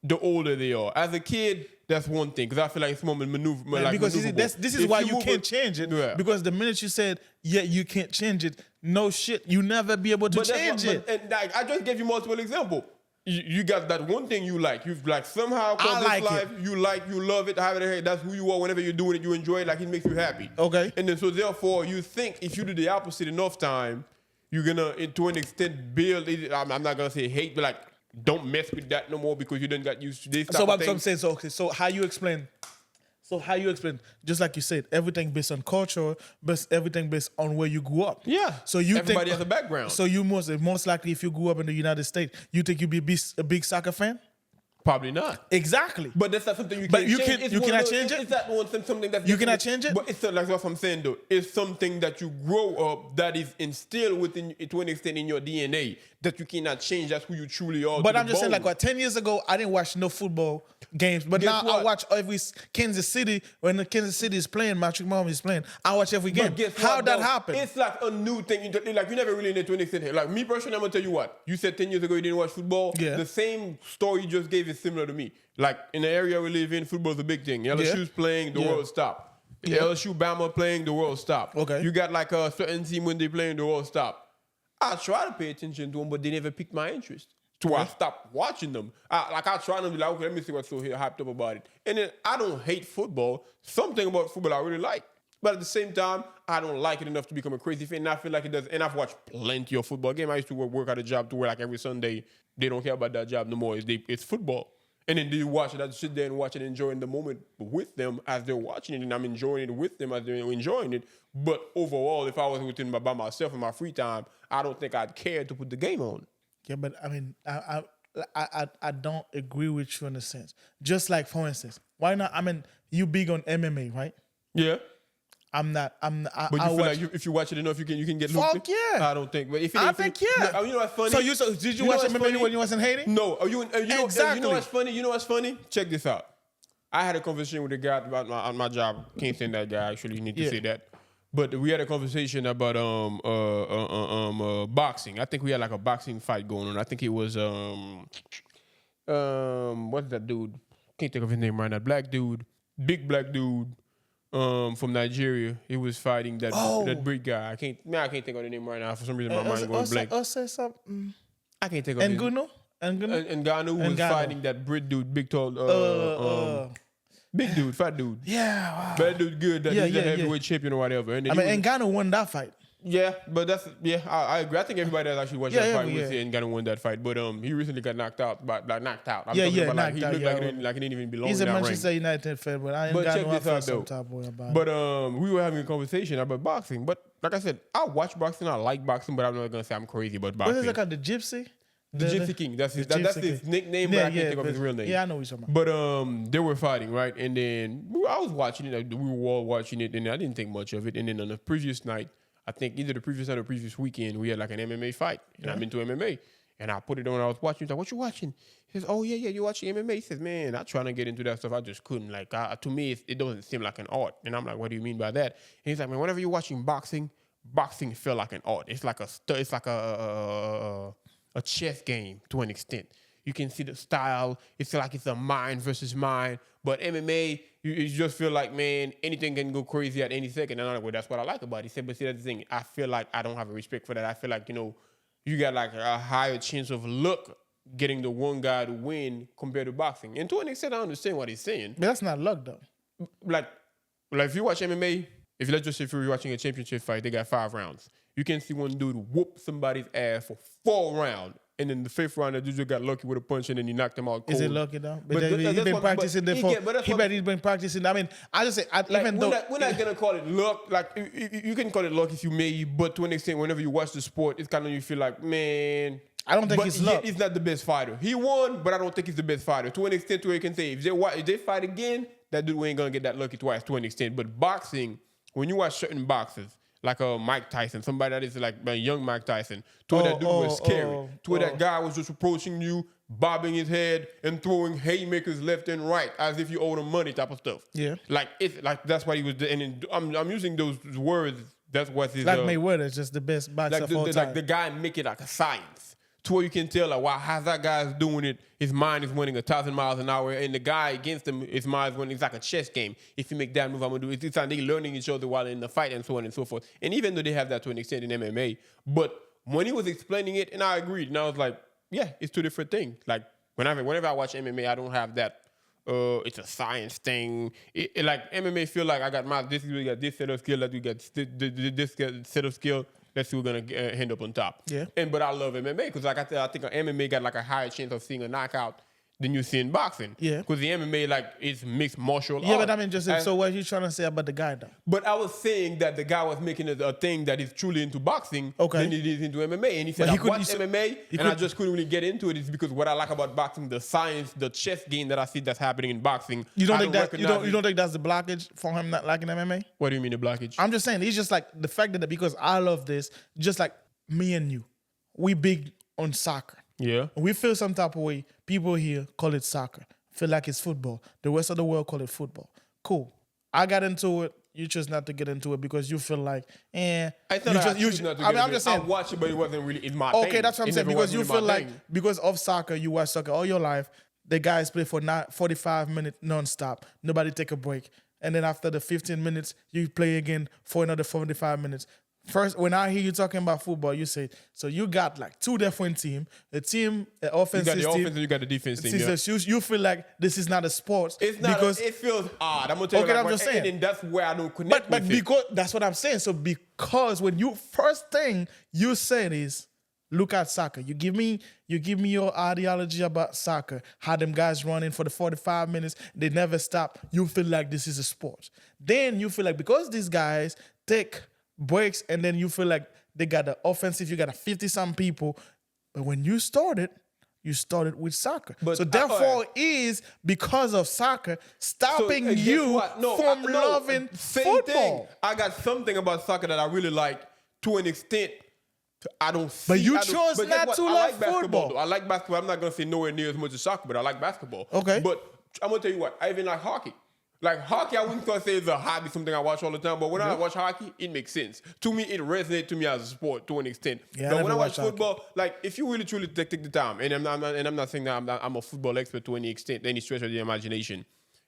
S2: the older they are. As a kid, that's one thing, because I feel like it's more maneuver.
S1: Because this is why you can't change it. Yeah. Because the minute you said, you can't change it, no shit, you never be able to change it.
S2: And like, I just gave you multiple examples. You got that one thing you like. You've like somehow come this life, you love it, that's who you are. Whenever you're doing it, you enjoy it, like it makes you happy.
S1: Okay.
S2: And then so therefore, you think if you do the opposite enough time, you're gonna, to an extent, build it. I'm not gonna say hate, but like, don't mess with that no more because you didn't got used to this type of thing. So I'm saying,
S1: so how you explain, just like you said, everything based on culture, but everything based on where you grew up.
S2: Yeah.
S1: So you
S2: everybody has a background.
S1: So you most likely, if you grew up in the United States, you think you'd be a big soccer fan?
S2: Probably not.
S1: Exactly.
S2: But that's not something you can change.
S1: You cannot change it?
S2: It's that one something that
S1: you cannot change it?
S2: But it's like what I'm saying though. It's something that you grow up that is instilled within, to an extent, in your DNA that you cannot change. That's who you truly are.
S1: But I'm just saying, like, 10 years ago, I didn't watch no football games. But now I watch every Kansas City. When the Kansas City is playing, Patrick Mahomes is playing, I watch every game. How that happen?
S2: It's like a new thing. Like, you never really need to an extent. Like, me personally, I'm going to tell you what. You said 10 years ago you didn't watch football.
S1: Yeah.
S2: The same story you just gave is similar to me. Like, in the area we live in, football is a big thing. LSU's playing, the world stop. Yeah. LSU, Bama playing, the world stop.
S1: Okay.
S2: You got like a certain team when they playing, the world stop. I try to pay attention to them, but they never piqued my interest. So I stopped watching them. I try to be like, okay, let me see what's so hyped up about it. And then I don't hate football. Something about football I really like. But at the same time, I don't like it enough to become a crazy fan. And I feel like it does. And I've watched plenty of football games. I used to work at a job to where like every Sunday, they don't care about that job no more. It's football. And then they watch it. I just sit there and watch it, enjoying the moment with them as they're watching it. And I'm enjoying it with them as they're enjoying it. But overall, if I was by myself in my free time, I don't think I'd care to put the game on.
S1: Yeah, but I mean, I don't agree with you in a sense. Just like, for instance, why not? I mean, you big on MMA, right?
S2: Yeah.
S1: I'm not.
S2: But you feel like if you watch it enough, you can get looped?
S1: Fuck yeah.
S2: I don't think. But if
S1: I think yeah.
S2: You know what's funny?
S1: So did you watch MMA when you was in Haiti?
S2: No.
S1: Exactly.
S2: You know what's funny? You know what's funny? Check this out. I had a conversation with a guy about my job. Can't say that guy. Actually, you need to say that. But we had a conversation about boxing. I think we had like a boxing fight going on. I think it was what's that dude? Can't think of his name right now. Black dude, big black dude. From Nigeria, he was fighting that big guy. I can't think of the name right now. For some reason, my mind going blank.
S1: Say something.
S2: I can't think of it. Ngannou was fighting that big dude, big tall, big dude, fat dude.
S1: Yeah, wow.
S2: Fat dude, good. He's a heavyweight champion or whatever. And
S1: Ngannou won that fight.
S2: Yeah, but I agree. I think everybody that actually watched that fight would say Ngannou won that fight. But he recently got knocked out. Knocked out. I'm talking about, like, he looked like he didn't even belong in that ring.
S1: He's a Manchester United fan, but I ain't got no feel some type of way about it.
S2: But we were having a conversation about boxing. But like I said, I watch boxing. I like boxing, but I'm not gonna say I'm crazy about boxing.
S1: What is it called? The Gypsy?
S2: The Gypsy King. That's his nickname, but I can't think of his real name.
S1: Yeah, I know what you're talking about.
S2: But they were fighting, right? And then I was watching it. We were all watching it, and I didn't think much of it. And then on the previous night, I think either the previous night or previous weekend, we had like an MMA fight. And I'm into MMA. And I put it on. I was watching. He's like, what you watching? He says, oh, yeah, you're watching MMA. He says, man, I'm trying to get into that stuff. I just couldn't. Like, to me, it doesn't seem like an art. And I'm like, what do you mean by that? And he's like, man, whenever you're watching boxing feel like an art. It's like a chess game to an extent. You can see the style. It's like it's a mind versus mind. But MMA, you just feel like, man, anything can go crazy at any second. And I'm like, well, that's what I like about it. He said, but see, that's the thing. I feel like I don't have a respect for that. I feel like, you got like a higher chance of luck getting the one guy to win compared to boxing. And to an extent, I understand what he's saying.
S1: But that's not luck, though.
S2: Like if you watch MMA, let's just say if you're watching a championship fight, they got 5 rounds. You can see one dude whoop somebody's ass for 4 rounds. And then the 5th round, that dude just got lucky with a punch, and then he knocked him out cold.
S1: Is it lucky though? But he's been practicing there for. He's been practicing. I mean, I just say, even though
S2: we're not gonna call it luck. Like you can call it luck if you may, but to an extent, whenever you watch the sport, it's kind of you feel like, man.
S1: I don't think it's luck.
S2: He's not the best fighter. He won, but I don't think he's the best fighter. To an extent, where you can say if they fight again, that dude ain't gonna get that lucky twice. To an extent, but boxing, when you watch certain boxers. like a Mike Tyson, somebody that is like a young Mike Tyson, to where that dude was scary, to where that guy was just approaching you, bobbing his head and throwing haymakers left and right as if you owed him money, type of stuff.
S1: Yeah.
S2: Like it's like that's what he was doing. And I'm using those words. That's what his
S1: Like Mayweather is just the best boxer of all time.
S2: Like the guy make it like a science, to where you can tell like, wow, how's that guy's doing it? His mind is winning 1,000 miles an hour, and the guy against him, his mind is winning. It's like a chess game. If you make that move, I'm gonna do it. It's like they learning each other while in the fight and so on and so forth. And even though they have that to an extent in MMA, but when he was explaining it, and I agreed, and I was like, yeah, it's two different things. Like whenever I watch MMA, I don't have that. It's a science thing. Like MMA feel like I got we got this set of skill, that we got this set of skill. Let's see, we're gonna end up on top.
S1: Yeah.
S2: But I love MMA because like I think MMA got like a higher chance of seeing a knockout than you see in boxing.
S1: Yeah.
S2: Because the MMA like is mixed martial art.
S1: Yeah, but I mean, so what are you trying to say about the guy though?
S2: But I was saying that the guy was making it a thing that is truly into boxing than it is into MMA. And he said, I watch MMA and I just couldn't really get into it. It's because what I like about boxing, the science, the chess game that I see that's happening in boxing.
S1: You don't think that's the blockage for him not liking MMA?
S2: What do you mean the blockage?
S1: I'm just saying, he's just like the fact that because I love this, just like me and you, we big on soccer.
S2: Yeah.
S1: We feel some type of way. People here call it soccer. Feel like it's football. The rest of the world call it football. Cool. I got into it. You chose not to get into it because you feel like,
S2: I thought
S1: I'm just saying.
S2: I watched it, but it wasn't really in my thing.
S1: Okay, that's what I'm saying. Because you feel like, because of soccer, you watch soccer all your life. The guys play for 45 minutes nonstop. Nobody take a break. And then after the 15 minutes, you play again for another 45 minutes. First, when I hear you talking about football, you say, so you got like two different teams. The team, the offense team.
S2: You got the offense and you got the defense team.
S1: Yeah. You feel like this is not a sport.
S2: It's not because it feels odd. I'm going to tell you.
S1: I'm just saying.
S2: And that's where I don't connect
S1: but because that's what I'm saying. So because when you first thing you said is, look at soccer. You give me your ideology about soccer, how them guys running for the 45 minutes, they never stop. You feel like this is a sport. Then you feel like because these guys take breaks and then you feel like they got the offensive, you got a 50-some people. But when you started with soccer. So therefore is because of soccer stopping you from loving football.
S2: Thing. I got something about soccer that I really like to an extent. I don't see.
S1: But you chose not to love football.
S2: I like basketball. I'm not going to say nowhere near as much as soccer, but I like basketball.
S1: Okay.
S2: But I'm going to tell you what, I even like hockey. Like hockey, I wouldn't say it's a hobby, something I watch all the time. But when I watch hockey, it makes sense. To me, it resonates to me as a sport to an extent.
S1: Yeah,
S2: but when I watch football, like if you really truly take the time, and I'm not saying that I'm a football expert to any extent, any stretch of the imagination.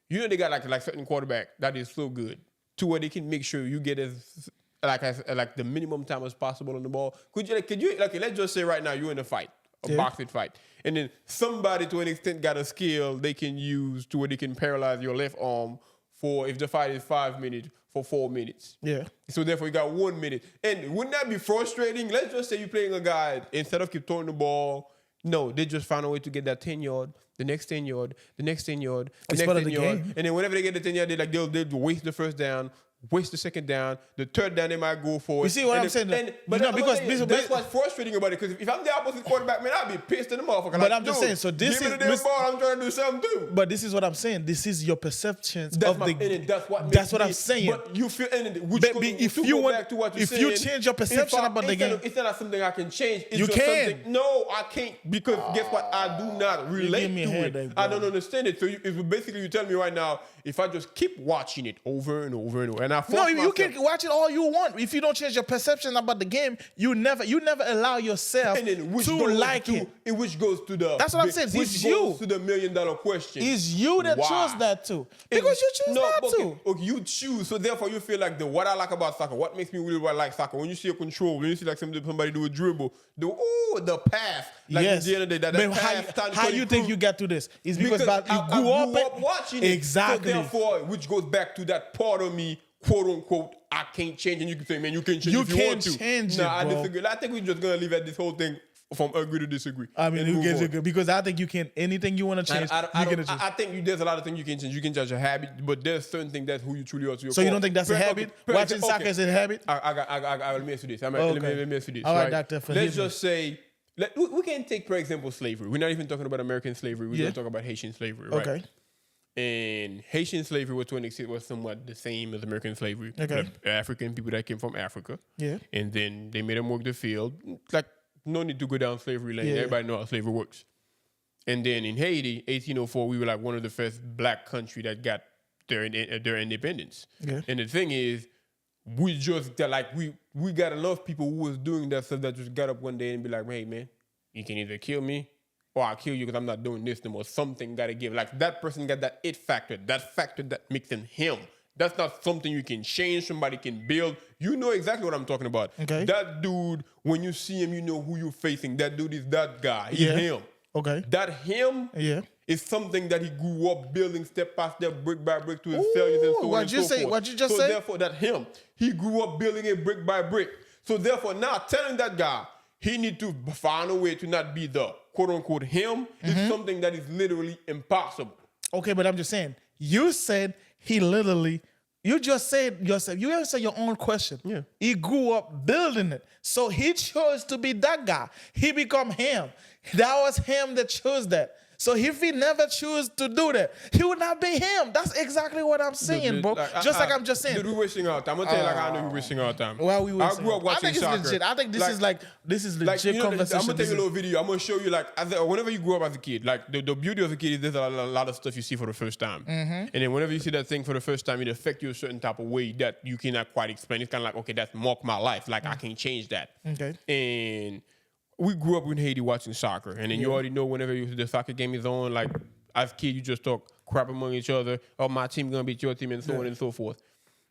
S2: You know they got like certain quarterback that is so good to where they can make sure you get as the minimum time as possible on the ball. Could you let's just say right now you're in a fight, boxing fight, and then somebody to an extent got a skill they can use to where they can paralyze your left arm for if the fight is 5 minutes for 4 minutes.
S1: Yeah.
S2: So therefore you got 1 minute. And wouldn't that be frustrating? Let's just say you're playing a guy, instead of keep throwing the ball, no, they just found a way to get that 10 yard, the next 10 yard, the next 10 yard, the next 10 yard. And then whenever they get the 10 yard, they'll waste the first down, waste the second down, the third down they might go for it.
S1: You see what I'm saying?
S2: That's what's frustrating about it. Because if I'm the opposite quarterback, man, I'd be pissed in the motherfucker.
S1: But I'm just saying, so this
S2: give me the damn ball, I'm trying to do something too.
S1: But this is what I'm saying. This is your perceptions
S2: that's
S1: of the
S2: game.
S1: That's what I'm saying.
S2: But you feel,
S1: if you change your perception about the game,
S2: it's not something I can change. It's
S1: you
S2: just
S1: can.
S2: No, I can't, because guess what? I do not relate to it.
S1: Headache,
S2: I don't understand it. So basically you tell me right now, if I just keep watching it over and over and over, and I force myself,
S1: you can watch it all you want. If you don't change your perception about the game, you never allow yourself to like it.
S2: Which goes to the.
S1: That's what I'm saying.
S2: Which goes to the $1 million question.
S1: It's you that chose that too. Because you choose not to.
S2: Okay, you choose. So therefore, you feel like what I like about soccer, what makes me really like soccer, when you see a control, when you see like somebody do a dribble, the pass. Like
S1: yes.
S2: at the end of the day, that pass.
S1: How you think you got to this? It's because you grew up
S2: watching it.
S1: Exactly.
S2: So therefore, which goes back to that part of me, quote unquote, I can't change. And you can say, man, you can change if you want to.
S1: Change
S2: I disagree. I think we're just going to leave at this whole thing from agree to disagree.
S1: I mean, who gives a good? Because I think you can, anything you want to change,
S2: I think there's a lot of things you can change. You can change your habit, but there's certain things that's who you truly are to your
S1: So you don't think that's a habit? Watching soccer is a habit?
S2: Let me answer this. Let me answer this.
S1: All right, doctor.
S2: Let's just say, we can take, for example, slavery. We're not even talking about American slavery. We're going to talk about Haitian slavery, right?
S1: Okay.
S2: And Haitian slavery was to an extent was somewhat the same as American slavery.
S1: Okay.
S2: The African people that came from Africa.
S1: Yeah.
S2: And then they made them work the field. Like, no need to go down slavery lane.
S1: Yeah.
S2: Everybody know how slavery works. And then in Haiti, 1804, we were like one of the first black country that got their independence.
S1: Yeah.
S2: And the thing is, we just got like we got enough people who was doing that stuff that just got up one day and be like, hey man, you can either kill me or I'll kill you because I'm not doing this no more. Something gotta give. Like that person got that it factor that makes him him. That's not something you can change, somebody can build. You know exactly what I'm talking about.
S1: Okay.
S2: That dude, when you see him, you know who you're facing. That dude is that guy. He's him.
S1: Okay.
S2: That him is something that he grew up building step by step, brick by brick to his failures and so on and so forth.
S1: What you just
S2: so
S1: say?
S2: Therefore, that him, he grew up building it brick by brick. So therefore, now telling that guy he need to find a way to not be the quote unquote him is something that is literally impossible.
S1: Okay, but I'm just saying, you said he literally, you just said yourself, you answered your own question.
S2: Yeah.
S1: He grew up building it. So he chose to be that guy. He become him. That was him that chose that. So if he never choose to do that, he would not be him. That's exactly what I'm saying, bro. Like I'm just saying.
S2: Dude, we wasting our time. I'm gonna tell you like I know you're wasting our time.
S1: Well, we
S2: I grew up watching soccer.
S1: Legit. I think this is legit conversation.
S2: I'm gonna take a little video. I'm gonna show you like whenever you grow up as a kid, like the beauty of a kid is there's a lot of stuff you see for the first time, and then whenever you see that thing for the first time, it affects you a certain type of way that you cannot quite explain. It's kind of like, okay, that's marked my life. Like I can't change that.
S1: Okay.
S2: And we grew up in Haiti watching soccer, and then you already know whenever the soccer game is on, like as a kid, you just talk crap among each other. Oh, my team gonna beat your team, and so on and so forth.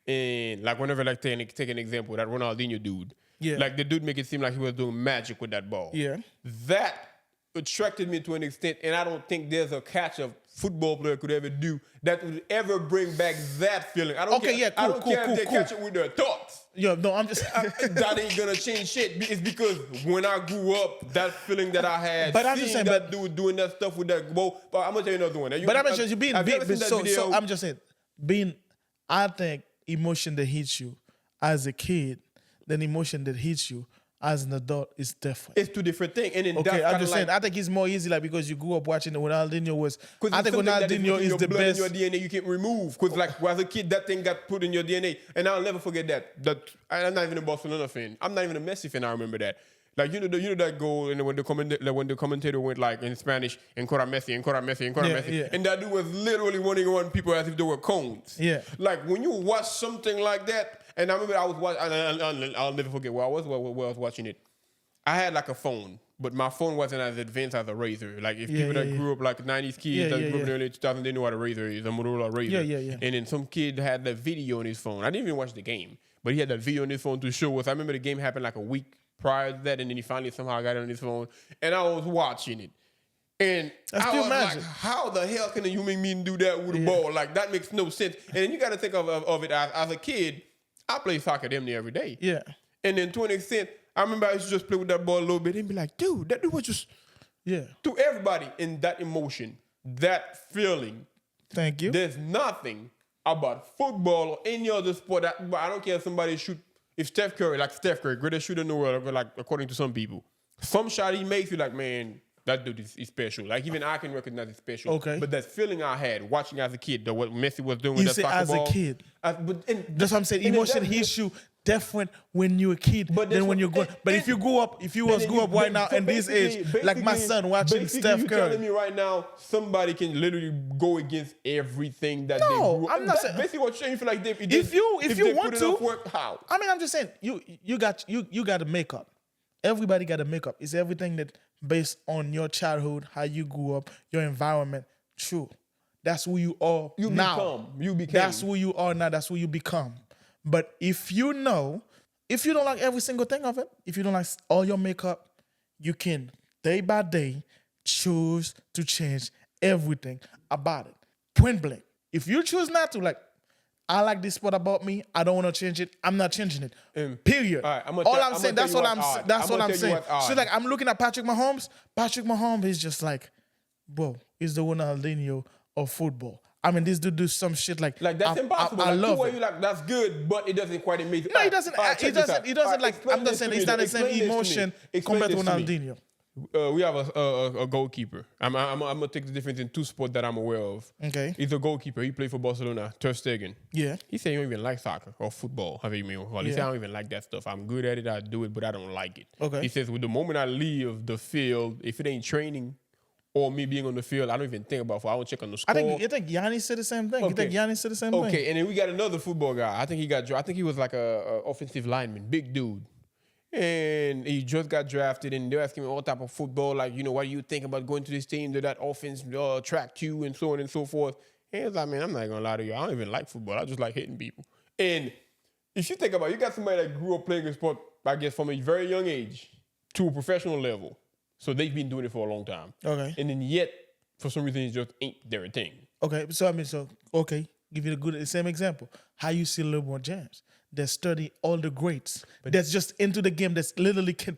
S2: And like whenever, like take an example, that Ronaldinho dude, like the dude make it seem like he was doing magic with that ball.
S1: Yeah,
S2: that attracted me to an extent, and I don't think there's a catch a football player could ever do that would ever bring back that feeling. I don't care. I don't care if they catch it with their thoughts.
S1: Yeah, no, I'm just
S2: that ain't gonna change shit. It's because when I grew up, that feeling that I had,
S1: but I'm just saying,
S2: that dude doing that stuff with that ball. But I'm gonna tell you another one.
S1: But I'm just saying, so I'm just saying, I think emotion that hits you as a kid, then emotion that hits you as an adult is different.
S2: It's two different things. And
S1: okay, I'm just saying, I think it's more easy, like because you grew up watching Ronaldinho was. I think Ronaldinho is the best.
S2: In your DNA, you can't remove because, like, as a kid, that thing got put in your DNA, and I'll never forget that. That I'm not even a Barcelona fan. I'm not even a Messi fan. I remember that. Like you know that goal, and when the commentator went like in Spanish, "Encora Messi, Encora Messi, Encora Messi," and that dude was literally running around people as if they were cones.
S1: Yeah.
S2: Like when you watch something like that. And I remember I was watching, I'll never forget where I was watching it. I had like a phone, but my phone wasn't as advanced as a Razr. Like if people that grew up like 90s kids that grew up in the early 2000s, they knew what a Razr is, a Motorola Razr.
S1: Yeah.
S2: And then some kid had that video on his phone. I didn't even watch the game, but he had that video on his phone to show us. I remember the game happened like a week prior to that, and then he finally somehow got it on his phone, and I was watching it. And I was like, how the hell can a human being do that with a ball? Like that makes no sense. And then you got to think of it as a kid. I play soccer damn near every day.
S1: Yeah.
S2: And then to an extent, I remember I used to just play with that ball a little bit and be like, dude, that dude was just to everybody in that emotion, that feeling.
S1: Thank you.
S2: There's nothing about football or any other sport that I don't care if somebody shoot. If Steph Curry, greatest shooter in the world, like according to some people, some shot he makes you like, man, that dude is special. Like even I can recognize it's special.
S1: Okay.
S2: But that feeling I had watching as a kid, what Messi was doing
S1: you
S2: with that soccer
S1: as
S2: ball.
S1: A kid. That's what I'm saying. Emotion hits you different when you're a kid than when you're going. But if you grew up right now in this age, like my son watching Steph Curry.
S2: You're telling me right now, somebody can literally go against everything that they grew up.
S1: I'm not saying.
S2: Basically, what you're saying, you feel like
S1: if you want to,
S2: work, how?
S1: I mean, I'm just saying you got to make up. Everybody got to make up. It's everything that based on your childhood, how you grew up, your environment. True. That's who you are now.
S2: You became.
S1: That's who you are now. That's who you become. But if you don't like every single thing of it, if you don't like all your makeup, you can day by day choose to change everything about it. Point blank. If you choose not to, like, I like this sport about me. I don't want to change it. I'm not changing it. Period.
S2: All right,
S1: I'm saying. That's what I'm saying. So like I'm looking at Patrick Mahomes. Patrick Mahomes is just like, bro, he's the Ronaldinho of football. I mean, this dude do some shit like
S2: that's impossible.
S1: I love it.
S2: You like that's good, but it doesn't quite make.
S1: No, he doesn't. He doesn't like. I'm just saying, it's not the same emotion compared to Ronaldinho.
S2: We have a goalkeeper. I'm gonna take the difference in two sports that I'm aware of.
S1: Okay.
S2: He's a goalkeeper. He played for Barcelona, Ter Stegen.
S1: Yeah.
S2: He said he don't even like soccer or football, however you mean. He said I don't even like that stuff. I'm good at it, I do it, but I don't like it.
S1: Okay.
S2: He says with the moment I leave the field, if it ain't training or me being on the field, I don't even think about it. I don't check on the score.
S1: You think Giannis said the same thing? You think Giannis said the same thing?
S2: Okay, and then we got another football guy. I think he was like a offensive lineman, big dude. And he just got drafted, and they're asking me all type of football, like, what do you think about going to this team? Did that offense attract you, and so on and so forth? And he was like, man, I'm not gonna lie to you, I don't even like football. I just like hitting people. And if you think about it, you got somebody that grew up playing a sport, I guess, from a very young age to a professional level. So they've been doing it for a long time.
S1: Okay.
S2: And then yet, for some reason, it just ain't their thing.
S1: Okay. Give you the same example. How you see LeBron James? That study all the greats. That's just into the game. That's literally can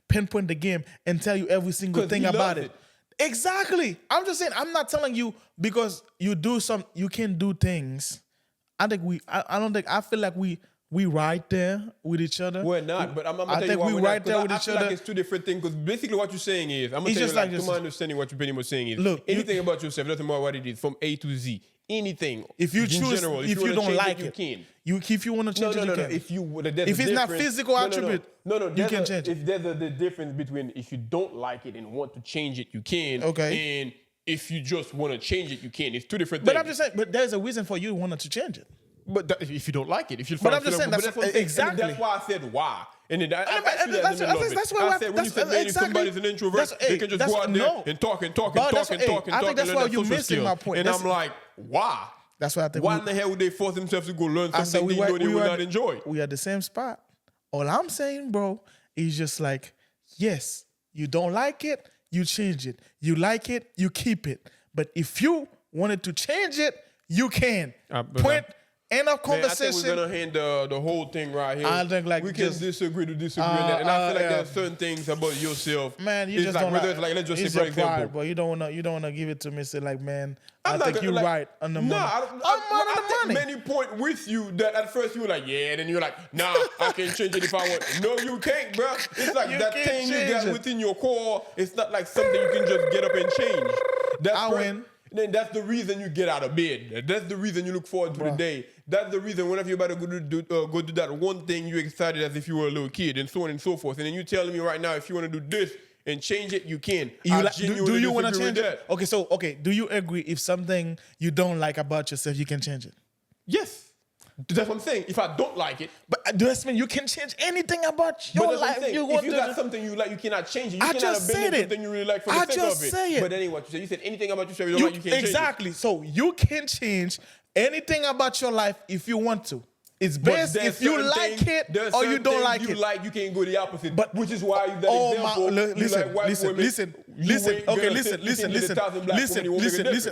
S1: pinpoint the game and tell you every single thing about it. Exactly. I'm just saying. I'm not telling you because you can do things. I feel like we right there with each other.
S2: We're not, but I'm gonna tell you why we're not, there with each other. I feel like it's two different things. Because basically, what you're saying is, I'm gonna tell you, like, to my understanding, what you're pretty much saying is, look, anything about yourself, doesn't matter what it is, from A to Z. Anything.
S1: If you choose,
S2: general,
S1: if you don't like it,
S2: you can.
S1: If you want to change it, you can.
S2: If
S1: it's not physical attribute,
S2: you can change it. If there's the difference between if you don't like it and want to change it, you can.
S1: Okay.
S2: And if you just want to change it, you can. It's two different things.
S1: But I'm just saying, but there's a reason for you wanting to change it.
S2: But if you don't like it, if you.
S1: But I'm just saying that's exactly.
S2: That's why I said why. And then that's why I said when you said maybe somebody's an introvert, they can just go out there and talk.
S1: I think that's why you're missing my point.
S2: And I'm like, why?
S1: That's why I think.
S2: Why in the hell would they force themselves to go learn something they know they will not enjoy?
S1: We are the same spot. All I'm saying, bro, is just like, yes, you don't like it, you change it. You like it, you keep it. But if you wanted to change it, you can. End of conversation.
S2: I think we're gonna hand the whole thing right here.
S1: I think like
S2: we can disagree to disagree, and I feel like there's certain things about yourself.
S1: Man, you just
S2: like,
S1: don't
S2: like let's just say for example,
S1: pride, but you don't wanna give it to me. Say like, man, I think you're right on the money.
S2: I take many point with you that at first you were like, yeah, and then you're like, nah, I can change it if I want. No, you can't, bro. It's like that thing you got within your core. It's not like something you can just get up and change.
S1: I win.
S2: Then that's the reason you get out of bed. That's the reason you look forward to the day. That's the reason whenever you're about to go do that one thing, you're excited as if you were a little kid, and so on and so forth. And then you telling me right now, if you want to do this and change it, you can.
S1: Do you want to change it? Okay, do you agree if something you don't like about yourself, you can change it?
S2: Yes. That's what I'm saying. If I don't like it,
S1: but does that mean you can change anything about your life?
S2: If you got something you like, you cannot change it. You cannot abandon something you really like for the sake of it.
S1: I just say it.
S2: But anyway, what you said, you said anything about yourself you don't like, you can't change it.
S1: Exactly. So you can change anything about your life if you want to. It's best if you like it or you don't like it.
S2: You can't go the opposite. But which is why that example.
S1: Listen.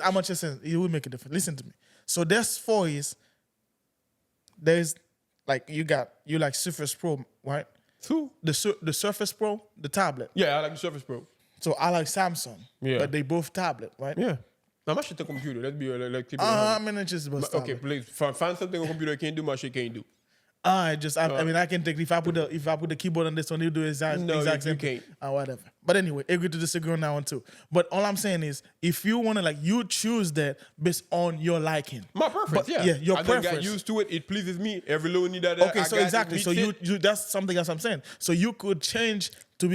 S1: I'm not just saying it will make a difference. Listen to me. So there's four is. There's like you like Surface Pro, right?
S2: Who?
S1: The Surface Pro, the tablet.
S2: Yeah, I like the Surface Pro.
S1: So I like Samsung.
S2: Yeah.
S1: But they both tablet, right?
S2: Yeah. I'm actually the computer. That'd be like
S1: I'm in just about
S2: okay, please find something on computer I can't do, my shit can't do.
S1: I mean, I can take if I put the keyboard on this one, you do exact same thing. Whatever. But anyway, agree to disagree on that one too. But all I'm saying is, if you want to you choose that based on your liking.
S2: My preference,
S1: your preference.
S2: I got used to it. It pleases me. Every little need that.
S1: Okay, so exactly. So you that's something else I'm saying. So you could change to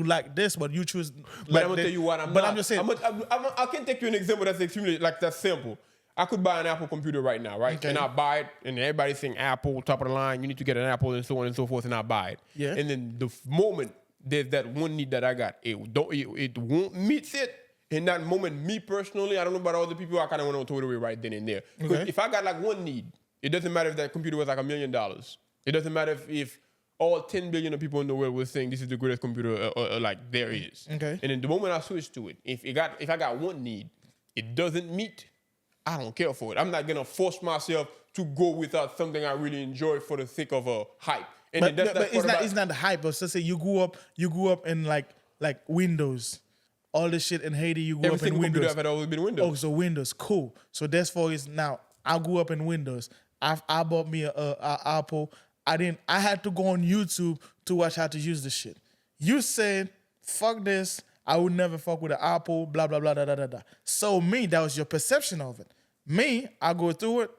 S1: like this, but you choose.
S2: But I'm gonna tell you what I'm.
S1: But I'm just saying.
S2: I can take you an example that's extremely that's simple. I could buy an Apple computer right now, right? Okay. And I buy it, and everybody's saying Apple, top of the line, you need to get an Apple, and so on and so forth, and I buy it.
S1: Yeah.
S2: And then the moment there's that one need that I got, it won't meet it. In that moment, me personally, I don't know about other people, I kind of want to throw it away right then and there. Because if I got like one need, it doesn't matter if that computer was like $1 million. It doesn't matter if all 10 billion of people in the world were saying this is the greatest computer like there is.
S1: Okay.
S2: And then the moment I switch to it, if I got one need, it doesn't meet. I don't care for it. I'm not gonna force myself to go without something I really enjoy for the sake of a hype. And
S1: it's not the hype. But let's say you grew up in like Windows, all this shit in Haiti. You grew up in Windows.
S2: I've always been Windows.
S1: Oh, so Windows, cool. So that's for is now. I grew up in Windows. I bought me a Apple. I had to go on YouTube to watch how to use the shit. You said fuck this. I would never fuck with an apple, blah, blah, blah, da, da, da, da. So me, that was your perception of it. Me, I go through it.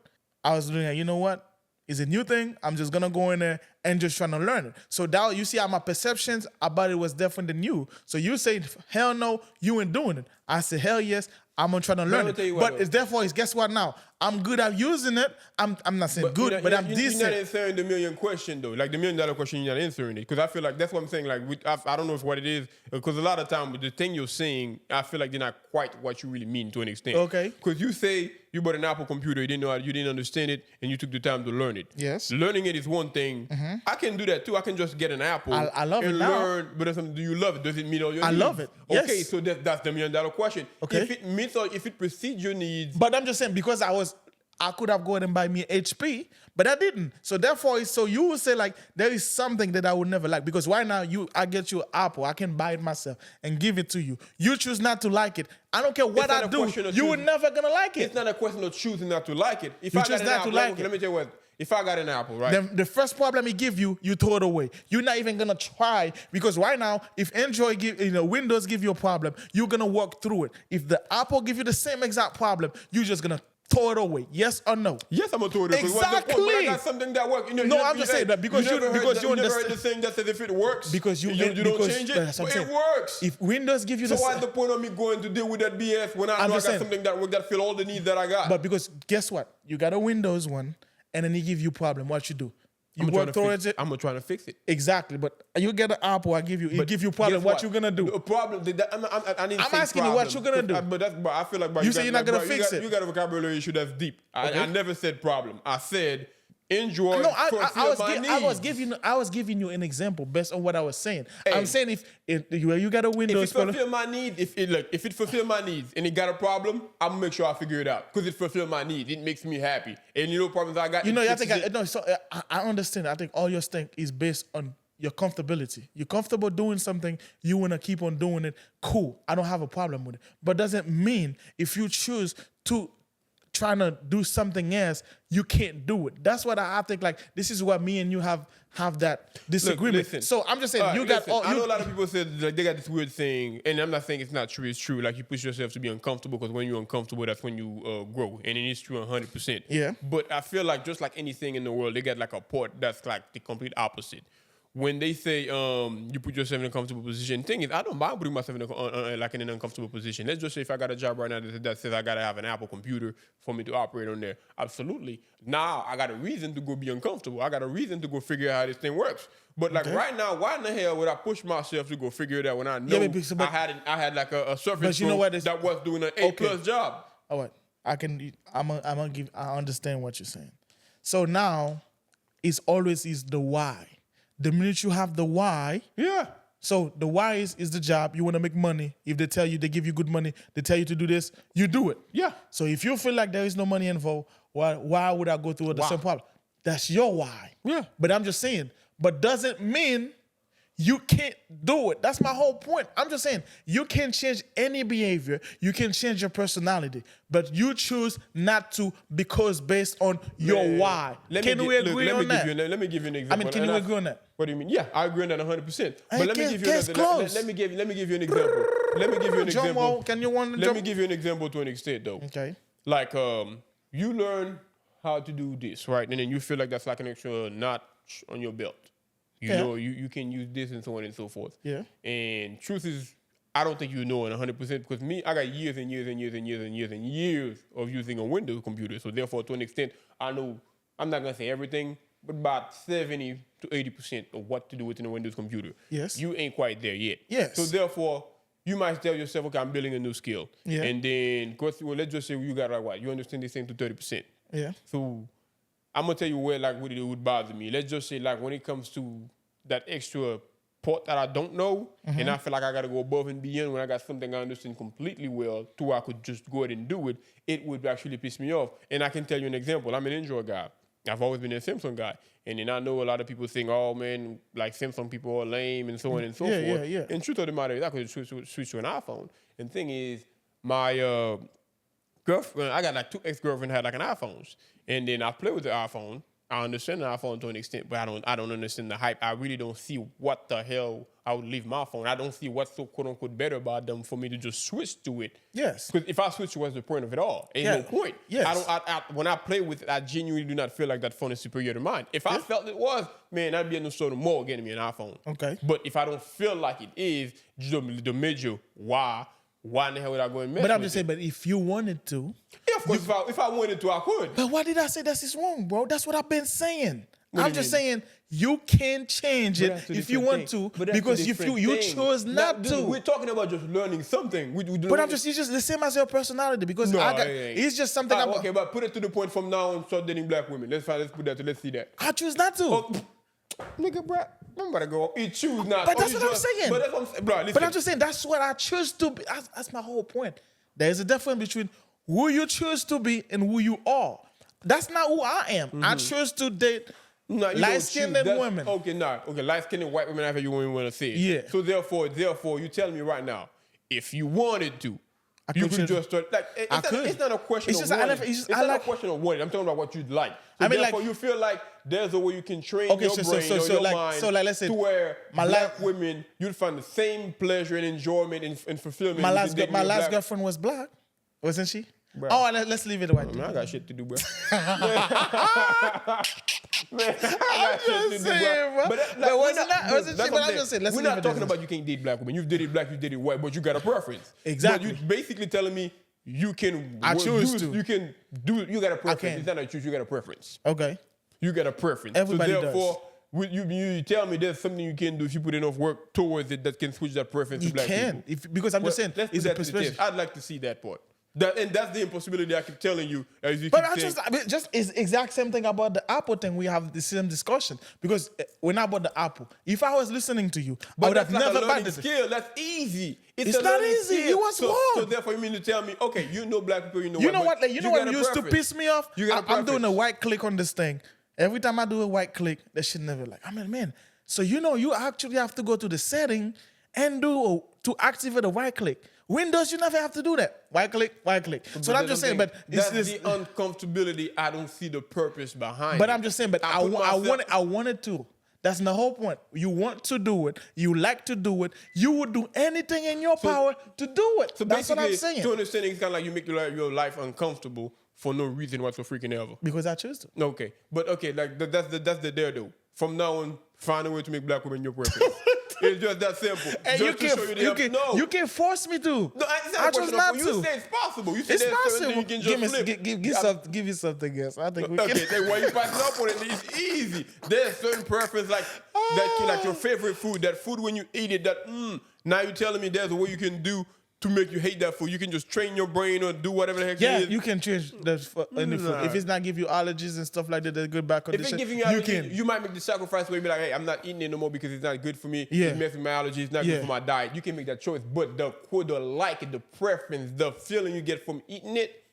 S1: I was doing it, you know what? It's a new thing. I'm just gonna go in there and just trying to learn it. So that you see how my perceptions about it was different than you. So you say, hell no, you ain't doing it. I said, hell yes, I'm gonna try to learn it. But it's therefore, guess what now? I'm good at using it. I'm not saying good, but I'm decent.
S2: You're not answering the million question though. Like the $1 million question, you're not answering it. Because I feel like that's what I'm saying. Like I don't know if what it is. Because a lot of time the thing you're saying, I feel like they're not quite what you really mean to an extent.
S1: Okay.
S2: Because you say you bought an Apple computer, you didn't know how, you didn't understand it, and you took the time to learn it.
S1: Yes.
S2: Learning it is one thing. Mm-hmm. I can do that too. I can just get an Apple.
S1: I love it now.
S2: Learn, but do you love it? Does it meet all your needs?
S1: I love it. Yes.
S2: Okay, so that's the $1 million question.
S1: Okay.
S2: If it meets or if it precedes your needs.
S1: But I'm just saying, because I could have gone and buy me HP, but I didn't. So therefore, so you would say like there is something that I would never like, because right now I get you an Apple, I can buy it myself and give it to you. You choose not to like it. I don't care what I do. You were never gonna like it.
S2: It's not a question of choosing not to like it. If
S1: you
S2: I
S1: choose
S2: got
S1: not
S2: Apple,
S1: to like it.
S2: Let me tell you what. If I got an Apple, right?
S1: Then the first problem he give you, you throw it away. You're not even gonna try, because right now, if Android Windows give you a problem, you're gonna work through it. If the Apple give you the same exact problem, you're just gonna throw it away. Yes or no?
S2: Yes, I'm gonna throw it away.
S1: Exactly.
S2: But I got something that works.
S1: I'm just saying that because you
S2: never heard
S1: understand
S2: the saying that says if it works,
S1: because you
S2: don't change it.
S1: That's
S2: But it works.
S1: If Windows give you
S2: so what's the point of me going to deal with that BS when I know I got something that works that fill all the needs that I got?
S1: But because guess what? You got a Windows one, and then he give you a problem. What you do? You work towards it.
S2: I'm gonna try to fix it.
S1: Exactly, but you get an Apple. I give you. It give you a problem. What you gonna do?
S2: A problem. I'm
S1: asking you what you gonna do.
S2: But I feel like
S1: you say you're not gonna fix it.
S2: You got a vocabulary issue that's deep.
S1: Okay.
S2: I never said problem. I said enjoy.
S1: No,
S2: I
S1: was giving you an example based on what I was saying.
S2: Hey,
S1: I'm saying if you got a Windows,
S2: if it fulfill my need, if it fulfill my needs and it got a problem, I'm gonna make sure I figure it out because it fulfill my needs. It makes me happy. And you know problems I got.
S1: I understand. I think all your thing is based on your comfortability. You're comfortable doing something, you want to keep on doing it. Cool. I don't have a problem with it. But doesn't mean if you choose to trying to do something else, you can't do it. That's what I think. Like this is what me and you have that disagreement.
S2: Look, listen,
S1: so I'm just saying
S2: I know a lot of people said like they got this weird thing, and I'm not saying it's not true. It's true. Like you push yourself to be uncomfortable because when you're uncomfortable, that's when you grow, and it is true 100%.
S1: Yeah.
S2: But I feel like just like anything in the world, they got like a part that's like the complete opposite. When they say you put yourself in a comfortable position, thing is I don't mind putting myself in in an uncomfortable position. Let's just say if I got a job right now that says I gotta have an Apple computer for me to operate on there. Absolutely. Now I got a reason to go be uncomfortable. I got a reason to go figure out how this thing works. But like right now, why in the hell would I push myself to go figure it out when I know I had like a surface that was doing an A+ job?
S1: All right. I understand what you're saying. So now it's always the why. The minute you have the why,
S2: yeah.
S1: So the why is the job. You want to make money. If they tell you, they give you good money, they tell you to do this, you do it.
S2: Yeah.
S1: So if you feel like there is no money involved, why would I go through the same problem? That's your why.
S2: Yeah.
S1: But I'm just saying, but doesn't mean you can't do it. That's my whole point. I'm just saying, you can change any behavior. You can change your personality. But you choose not to because based on your why. Can we agree on that?
S2: Let me give you an example.
S1: Can you agree on that?
S2: What do you mean? Yeah, I agree on that 100%. But let me give you let me give you an example. Let me give you an example. Let me give you an example to an extent though.
S1: Okay.
S2: Like you learn how to do this, right? And then you feel like that's like an extra notch on your belt. You know, you can use this and so on and so forth.
S1: Yeah.
S2: And truth is, I don't think you know it 100% because me, I got years and years and years and years and years and years of using a Windows computer. So therefore, to an extent, I know, I'm not going to say everything, but about 70 to 80% of what to do within a Windows computer.
S1: Yes.
S2: You ain't quite there yet.
S1: Yes.
S2: So therefore, you might tell yourself, okay, I'm building a new skill.
S1: Yeah.
S2: And then go through, let's just say you got like what? You understand this thing to 30%.
S1: Yeah.
S2: So I'm gonna tell you where like what it would bother me. Let's just say like when it comes to that extra part that I don't know, and I feel like I gotta go above and beyond when I got something I understand completely well, to where I could just go ahead and do it, it would actually piss me off. And I can tell you an example. I'm an Android guy. I've always been a Samsung guy. And then I know a lot of people think, oh man, like Samsung people are lame and so on and so forth.
S1: Yeah.
S2: And truth of the matter is I could switch to an iPhone. And the thing is, my girlfriend, I got like 2 ex-girlfriends had like an iPhones. And then I play with the iPhone. I understand the iPhone to an extent, but I don't understand the hype. I really don't see what the hell I would leave my phone. I don't see what's so quote unquote better about them for me to just switch to it.
S1: Yes.
S2: Because if I switch, what's the point of it all? Ain't no point.
S1: Yes.
S2: When I play with it, I genuinely do not feel like that phone is superior to mine. If I felt it was, man, I'd be in the store tomorrow getting me an iPhone.
S1: Okay.
S2: But if I don't feel like it is, the major why in the hell would I go and mess
S1: But I'm
S2: with
S1: just saying, but if you wanted to.
S2: Yeah, of course, if I wanted to, I could.
S1: But why did I say that's wrong, bro? That's what I've been saying.
S2: What
S1: I'm
S2: do you
S1: just
S2: mean?
S1: saying you can change it if you want to, because if you chose not to.
S2: We're talking about just learning something.
S1: But it's just the same as your personality, because it's just something.
S2: Okay, but put it to the point from now on, start dating black women. Let's put that. Let's see that.
S1: I choose not to.
S2: Oh, nigga, bro, I'm about to go. You choose not.
S1: But that's what I'm saying.
S2: But that's what I'm saying, bro. Listen.
S1: But I'm just saying that's what I choose to be. That's my whole point. There's a difference between who you choose to be and who you are. That's not who I am. I choose to date light-skinned women.
S2: Okay, light-skinned white women. After you want to say it.
S1: Yeah.
S2: So therefore, you tell me right now, if you wanted to, you could just start. Like, it's not a question of wanting. It's not a question of wanting. I'm talking about what you'd like. So therefore, you feel like there's a way you can train your brain or your mind
S1: let's say
S2: to where black women, you'd find the same pleasure and enjoyment and fulfillment.
S1: My last girlfriend was black, wasn't she? Bruh. Oh, let's leave it right there.
S2: Man, I got shit to do, bro. Man, I got shit to do, bro. But I'm just saying, we're not talking about you can't date black women. You've dated black, you dated white, but you got a preference.
S1: Exactly.
S2: But you basically telling me you can.
S1: I choose to.
S2: You can do. You got a preference. It's not a choose. You got a preference.
S1: Okay.
S2: You got a preference.
S1: Everybody
S2: so therefore,
S1: does.
S2: You tell me there's something you can do if you put enough work towards it that can switch that preference to black people.
S1: Because I'm just saying, it's a perspective.
S2: I'd like to see that part. And that's the impossibility I keep telling you. As you
S1: but
S2: keep saying.
S1: just it's exact same thing about the Apple thing. We have the same discussion because when I bought the Apple, if I was listening to you, I would have never bought this.
S2: That's easy.
S1: It's not easy.
S2: Skill.
S1: You was wrong.
S2: So therefore, you mean to tell me, okay, you know black people,
S1: you know what? You know what used to piss me off? I'm doing a white click on this thing. Every time I do a white click, that shit never like. I mean, man. So you actually have to go to the setting and to activate a white click. Windows, you never have to do that. White click. So I'm just saying, but
S2: that's the uncomfortability. I don't see the purpose behind.
S1: But I'm just saying, but I wanted to. That's the whole point. You want to do it. You like to do it. You would do anything in your power to do it. So that's what I'm saying.
S2: To understand, it's kind of like you make your life uncomfortable for no reason whatsoever.
S1: Because I choose to.
S2: Okay, but like that's the there though. From now on, find a way to make black women your preference. It's just that simple.
S1: And you can't force me to.
S2: No, I chose not to. You say it's possible. You say
S1: it's possible.
S2: You can just flip.
S1: Give you something else. I think we
S2: can.
S1: Okay,
S2: then why you passing up on it? It's easy. There's certain preference like that, like your favorite food. That food when you eat it, now you're telling me there's a way you can do to make you hate that food. You can just train your brain or do whatever the heck it is.
S1: Yeah, you can change the food. If it's not give you allergies and stuff like that, that's good back condition.
S2: If it's giving you allergies, you might make the sacrifice where you be like, hey, I'm not eating it no more because it's not good for me.
S1: Yeah.
S2: It's messing with my allergies. It's not good for my diet. You can make that choice. But the preference, the feeling you get from eating it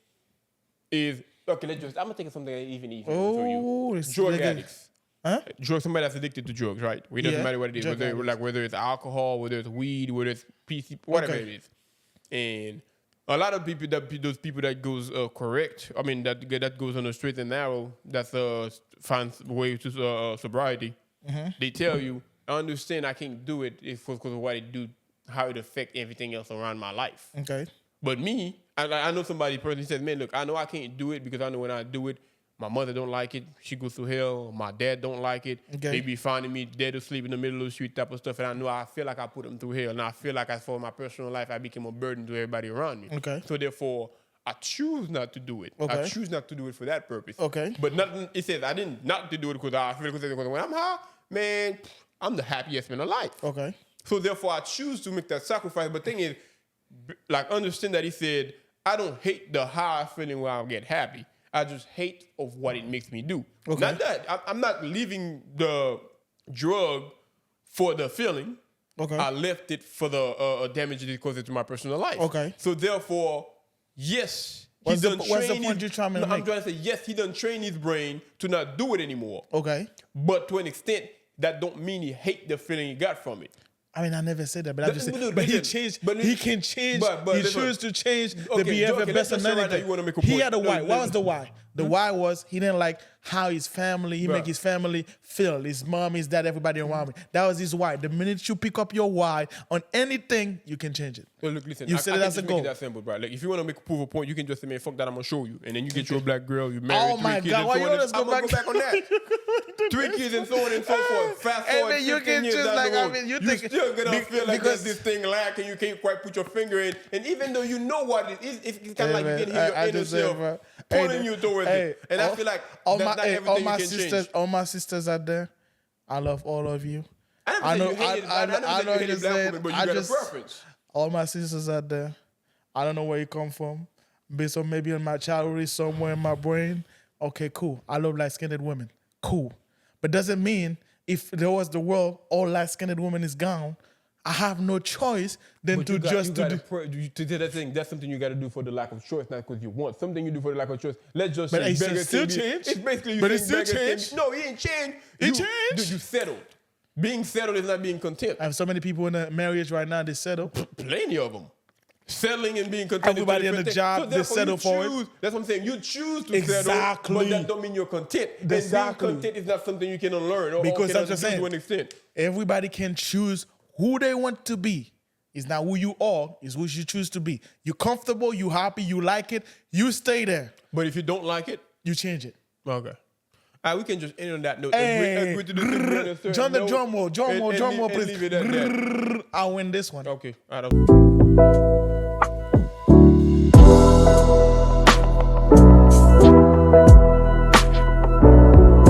S2: is, okay, I'm going to take something even for you. Drug addicts.
S1: Huh?
S2: Somebody that's addicted to drugs, right? It doesn't matter what it is. Whether it's alcohol, whether it's weed, whether it's PC, whatever it is. And a lot of people those people that goes correct. I mean that goes on the straight and narrow. That's finds way to sobriety. Mm-hmm. They tell you, I understand I can't do it because of what it do, how it affect everything else around my life.
S1: Okay.
S2: But me, I know somebody personally says, man, look, I know I can't do it because I know when I do it, my mother don't like it. She goes through hell. My dad don't like it. Okay. They be finding me dead asleep in the middle of the street type of stuff. And I feel like I put them through hell. And I feel like as for my personal life, I became a burden to everybody around me. Okay. So therefore, I choose not to do it. Okay. I choose not to do it for that purpose. Okay. But nothing. It says I didn't not to do it because I feel because when I'm high, man, I'm the happiest man alive. Okay. So therefore, I choose to make that sacrifice. But thing is, like understand that he said, I don't hate the high feeling where I get happy. I just hate of what it makes me do. Okay. Not that. I'm not leaving the drug for the feeling. Okay. I left it for the damage it causes to my personal life. Okay. So therefore, yes,
S1: what's the point you're trying to make?
S2: I'm trying to say, yes, he done train his brain to not do it anymore.
S1: Okay.
S2: But to an extent, that don't mean he hate the feeling he got from it.
S1: I mean, I never said that, but I'm just saying. But he changed. He can change. He chose to change the behavior better than anything. He had a why. What was the why? The why was he didn't like how his family, he
S2: Right.
S1: make his family feel, his mom, his dad, everybody around me. That was his why. The minute you pick up your why on anything, you can change it.
S2: So look, listen.
S1: You
S2: I
S1: said
S2: can
S1: that's a
S2: just
S1: goal.
S2: make it that simple, bro. Like if you want to make prove a point, you can just say, "Man, fuck that, I'm gonna show you," and then you get you a black girl, you married,
S1: Oh
S2: three
S1: my
S2: kids,
S1: God,
S2: and
S1: why
S2: so
S1: you
S2: on.
S1: always go
S2: I'm gonna
S1: back-
S2: go back on that. 3 kids and so on and so forth. Fast
S1: And
S2: forward
S1: then you
S2: 15
S1: can
S2: years
S1: just
S2: down
S1: like,
S2: the
S1: I
S2: road,
S1: mean, you
S2: you
S1: think-
S2: still gonna feel like
S1: because-
S2: there's this thing lacking. You can't quite put your finger in, and even though you know what it is, it's kind of like
S1: man,
S2: you can hear your
S1: I
S2: inner
S1: just said,
S2: self
S1: bro,
S2: pulling
S1: hey,
S2: you towards
S1: hey,
S2: it. And I feel like
S1: all
S2: that's
S1: my,
S2: not
S1: hey,
S2: everything
S1: all my
S2: you can
S1: sisters,
S2: change.
S1: all my sisters out there, I love all of you.
S2: I never said you hated, I never said you hated
S1: just
S2: black
S1: said-
S2: women, but you
S1: I
S2: got
S1: just-
S2: a preference.
S1: All my sisters out there, I don't know where you come from. Based on maybe in my childhood somewhere in my brain. Okay, cool. I love light-skinned women. Cool. But doesn't mean if there was the world, all light-skinned women is gone, I have no choice than
S2: But
S1: to just to do.
S2: to do that thing. That's something you got to do for the lack of choice, not because you want. Something you do for the lack of choice. Let's just
S1: But
S2: say
S1: it's
S2: beggars
S1: still
S2: can be-
S1: changed.
S2: It's basically you
S1: But
S2: saying
S1: it's still
S2: beggars can be-
S1: changed.
S2: No, he ain't changed.
S1: It
S2: You-
S1: changed.
S2: Dude, you settled. Being settled is not being content.
S1: I have so many people in a marriage right now, they settle.
S2: Plenty of them. Settling and being content. is
S1: Everybody
S2: two
S1: in the
S2: different
S1: job,
S2: things. So
S1: they
S2: therefore
S1: settle
S2: you
S1: for it.
S2: choose, that's what I'm saying. You choose to
S1: Exactly.
S2: settle, but that don't mean you're content.
S1: Exactly.
S2: And being content is not something you can unlearn or
S1: Because
S2: can
S1: I'm just
S2: undo
S1: saying,
S2: to an extent.
S1: everybody can choose who they want to be. It's not who you are, it's who you choose to be. You're comfortable, you happy, you like it, you stay there.
S2: But if you don't like it,
S1: You change it.
S2: okay. All right, we can just end on that note.
S1: Hey,
S2: agree to disagree on a certain
S1: John the
S2: note
S1: drum roll,
S2: and
S1: drum roll,
S2: leave- and
S1: please.
S2: leave it at that.
S1: I win this one.
S2: Okay. All right.